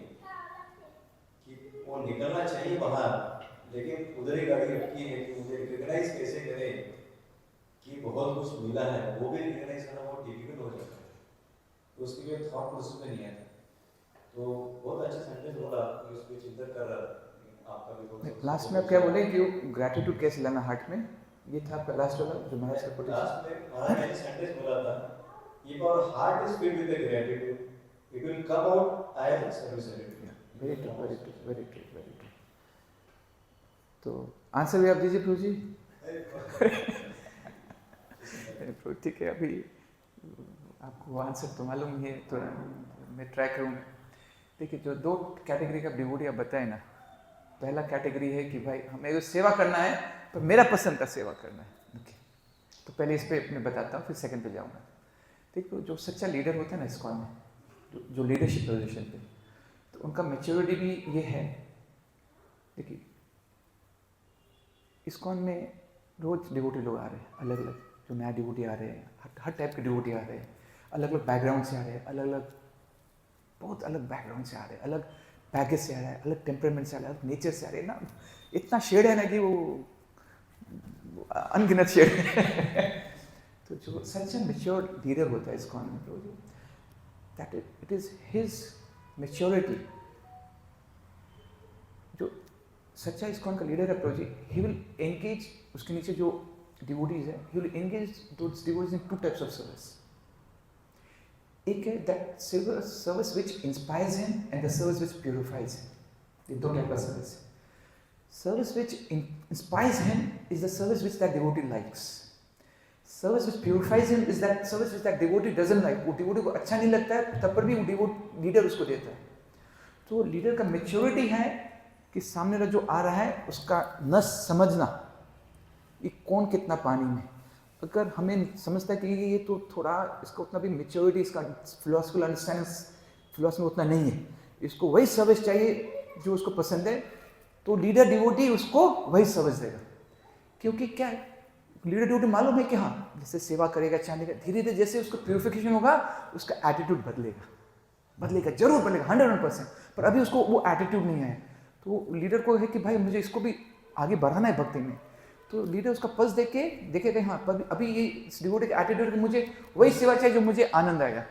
कि वो निकलना चाहिए बाहर, लेकिन उधर ही गाड़ी अटकी है कि मुझे रिकॉग्नाइज कैसे करें कि बहुत कुछ मिला है, वो भी रिकॉग्नाइज करना बहुत डिफिकल्ट हो जाता है, तो उसके लिए थॉट प्रोसेस में नहीं आता। तो बहुत अच्छा सेंटेंस बोला, उस पे चिंतन कर रहा आपका भी बहुत। लास्ट में आप क्या बोले कि ग्रैटिट्यूड कैसे लाना हार्ट में, ये था आपका लास्ट वाला जो महाराज का कोटेशन। लास्ट में महाराज ने सेंटेंस बोला था, if our heart is filled with the gratitude it will come out as service attitude। Very true very true very true very true. तो आंसर भी आप दीजिए प्रभु जी। ठीक है, अभी आपको आंसर तो मालूम ही है, तो मैं ट्राई करूँगा। देखिए जो दो कैटेगरी का डिवोटी आप बताए ना, पहला कैटेगरी है कि भाई हमें सेवा करना है पर मेरा पसंद का सेवा करना है। ओके, तो पहले इस पे मैं बताता हूँ, फिर सेकंड पे जाऊँगा। देखो जो सच्चा लीडर होता है ना इस्कॉन में, जो लीडरशिप पोजीशन पे, तो उनका मैच्योरिटी भी ये है। देखिए इस्कॉन में रोज डिवोटी लोग आ रहे हैं, अलग अलग जो नया डिवोटी आ रहे हैं, हर टाइप के डिवोटी आ रहे हैं, अलग अलग बैकग्राउंड से आ रहे हैं, अलग अलग बहुत अलग बैकग्राउंड से आ रहे हैं, अलग पैकेज से आ रहा है, अलग टेम्परामेंट से आ रहा है, अलग नेचर से आ रहे हैं ना। इतना शेड है ना कि वो अनगिनत शेड है। तो जो सच ए मेच्योर लीडर होता है इस्कॉन में, that it is his maturity. जो सच्चा इस्कॉन का लीडर है प्रभु जी, ही विल एंगेज, उसके नीचे जो डिवोटीज है, he will engage those devotees in two types of service. एक है that service which inspires him and the service which purifies him. ये दो टाइप का सर्विस है। Service which inspires him is the service which that devotee likes. Service which purifies him is that service which that devotee doesn't like. वो डिवोटी को अच्छा नहीं लगता है, तब पर भी वो लीडर उसको देता है। तो लीडर का मेच्योरिटी है कि सामने वाला जो आ रहा है उसका नस समझना, ये कौन कितना पानी में। अगर हमें समझता है कि ये तो थोड़ा इसका उतना भी मेच्योरिटी, इसका फिलोसफिकल अंडरस्टैंडिंग फिलोसफी में उतना नहीं है, इसको वही सर्विस चाहिए जो उसको पसंद है, तो लीडर डिवोटी उसको वही सर्विस देगा। क्योंकि क्या है, लीडर डिवोटी मालूम है कि हाँ जैसे सेवा करेगा, चाहेगा, धीरे धीरे जैसे उसको प्यूरिफिकेशन होगा उसका एटीट्यूड बदलेगा, जरूर बदलेगा 100%। पर अभी उसको वो एटीट्यूड नहीं है, तो लीडर को है कि भाई मुझे इसको भी आगे बढ़ाना है भक्ति में। तो लीडर उसका पल्स देखेगा हाँ अभी ये इस डिवोटी का एटीट्यूड कि मुझे वही सेवा चाहिए जो मुझे आनंद आएगा,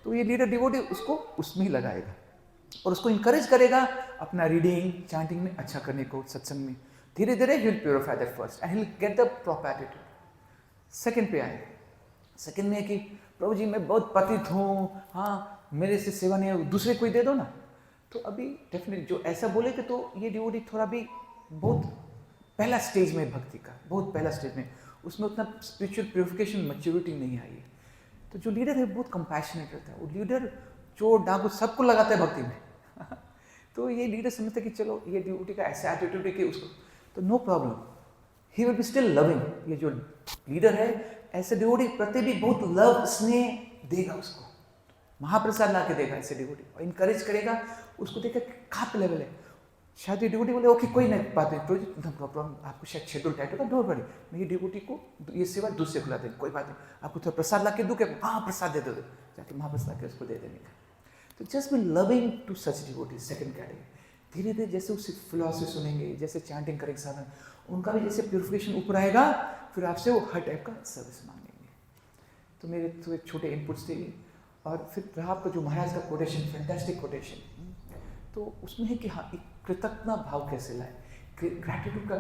तो ये लीडर डिवोटी उसको उसमें ही लगाएगा और उसको इनकरेज करेगा अपना रीडिंग चैंटिंग में अच्छा करने को, सत्संग में। धीरे धीरे he will purify that first and he will get the proper attitude. Second पे आए, सेकंड में कि प्रभु जी मैं बहुत पतित हूँ, हाँ मेरे से सेवा नहीं है, दूसरे कोई दे दो ना। तो अभी डेफिनेटली जो ऐसा बोलेगा तो ये डिवोटी थोड़ा भी बहुत पहला स्टेज में भक्ति का, बहुत पहला स्टेज में, उसमें उतना स्पिरिचुअल प्योरिफिकेशन मैच्योरिटी नहीं आई है। तो जो लीडर है बहुत कंपैशनेट रहता है, वो लीडर चोर डाकू सबको लगाता है भक्ति में। तो ये लीडर समझता है कि चलो ये डिवोटी का ऐसा एटीट्यूड है कि उसको तो no problem, he will be still loving. ये जो लीडर है ऐसे डिवोटी प्रति भी बहुत लव स्नेह देगा, उसको महाप्रसाद ला के देगा ऐसे डिवोटी, और इनकरेज करेगा उसको। देखा कहाँ पे लेवल है, शायद ये डिवोटी बोले ओके कोई नहीं बात नहीं, नो प्रॉब्लम, आपको शायद शेड्यूल टाइट होगा, डोंट वरी, मैं ये डिवोटी को ये सेवा दूसरे को ला देंगे, कोई बात नहीं, आपको थोड़ा प्रसाद ला के दूँ क्या, हाँ प्रसाद दे दो, जाके महाप्रसाद के उसको दे देने का। तो just be loving to such devotee. Second category, धीरे धीरे जैसे उससे फिलोसफी सुनेंगे, जैसे चैंटिंग करेंगे साधन, उनका भी जैसे प्योरिफिकेशन ऊपर आएगा, फिर आपसे वो हर टाइप का सर्विस मांगेंगे। तो मेरे थोड़े छोटे इनपुट्स थे। और फिर रहा आपका जो महाराज का कोटेशन, फैंटास्टिक कोटेशन, तो उसमें है कि हाँ एक कृतज्ञता भाव कैसे लाए, ग्रैटिट्यूड का,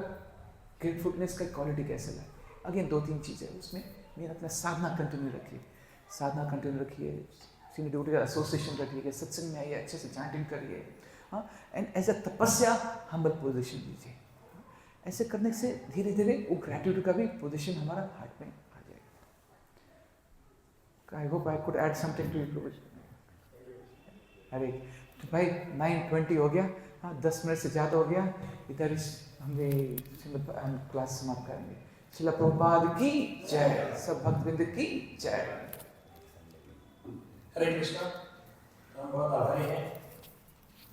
ग्रेटफुलनेस का क्वालिटी कैसे लाए। अगेन 2-3 चीज़ें उसमें। मेरा अपना साधना कंटिन्यू रखिए, सीनियर डिवोटी का एसोसिएशन रखिए, सत्संग में आइए, अच्छे से चैंटिंग करिए, हाँ, एंड एज अ तपस्या हम्बल पोजीशन लीजिए। ऐसे करने से धीरे धीरे वो ग्रेटिट्यूड का भी पोजीशन हमारा हार्ट में आ जाएगा। I hope I could add something to you. अरे तो भाई 9:20 हो गया, हाँ 10 मिनट से ज़्यादा हो गया, इधर इस हम क्लास समाप्त करेंगे। श्रील प्रभुपाद की जय, सब भक्तवृंद की जय। हरे कृष्णा। हम बहुत आभारी हैं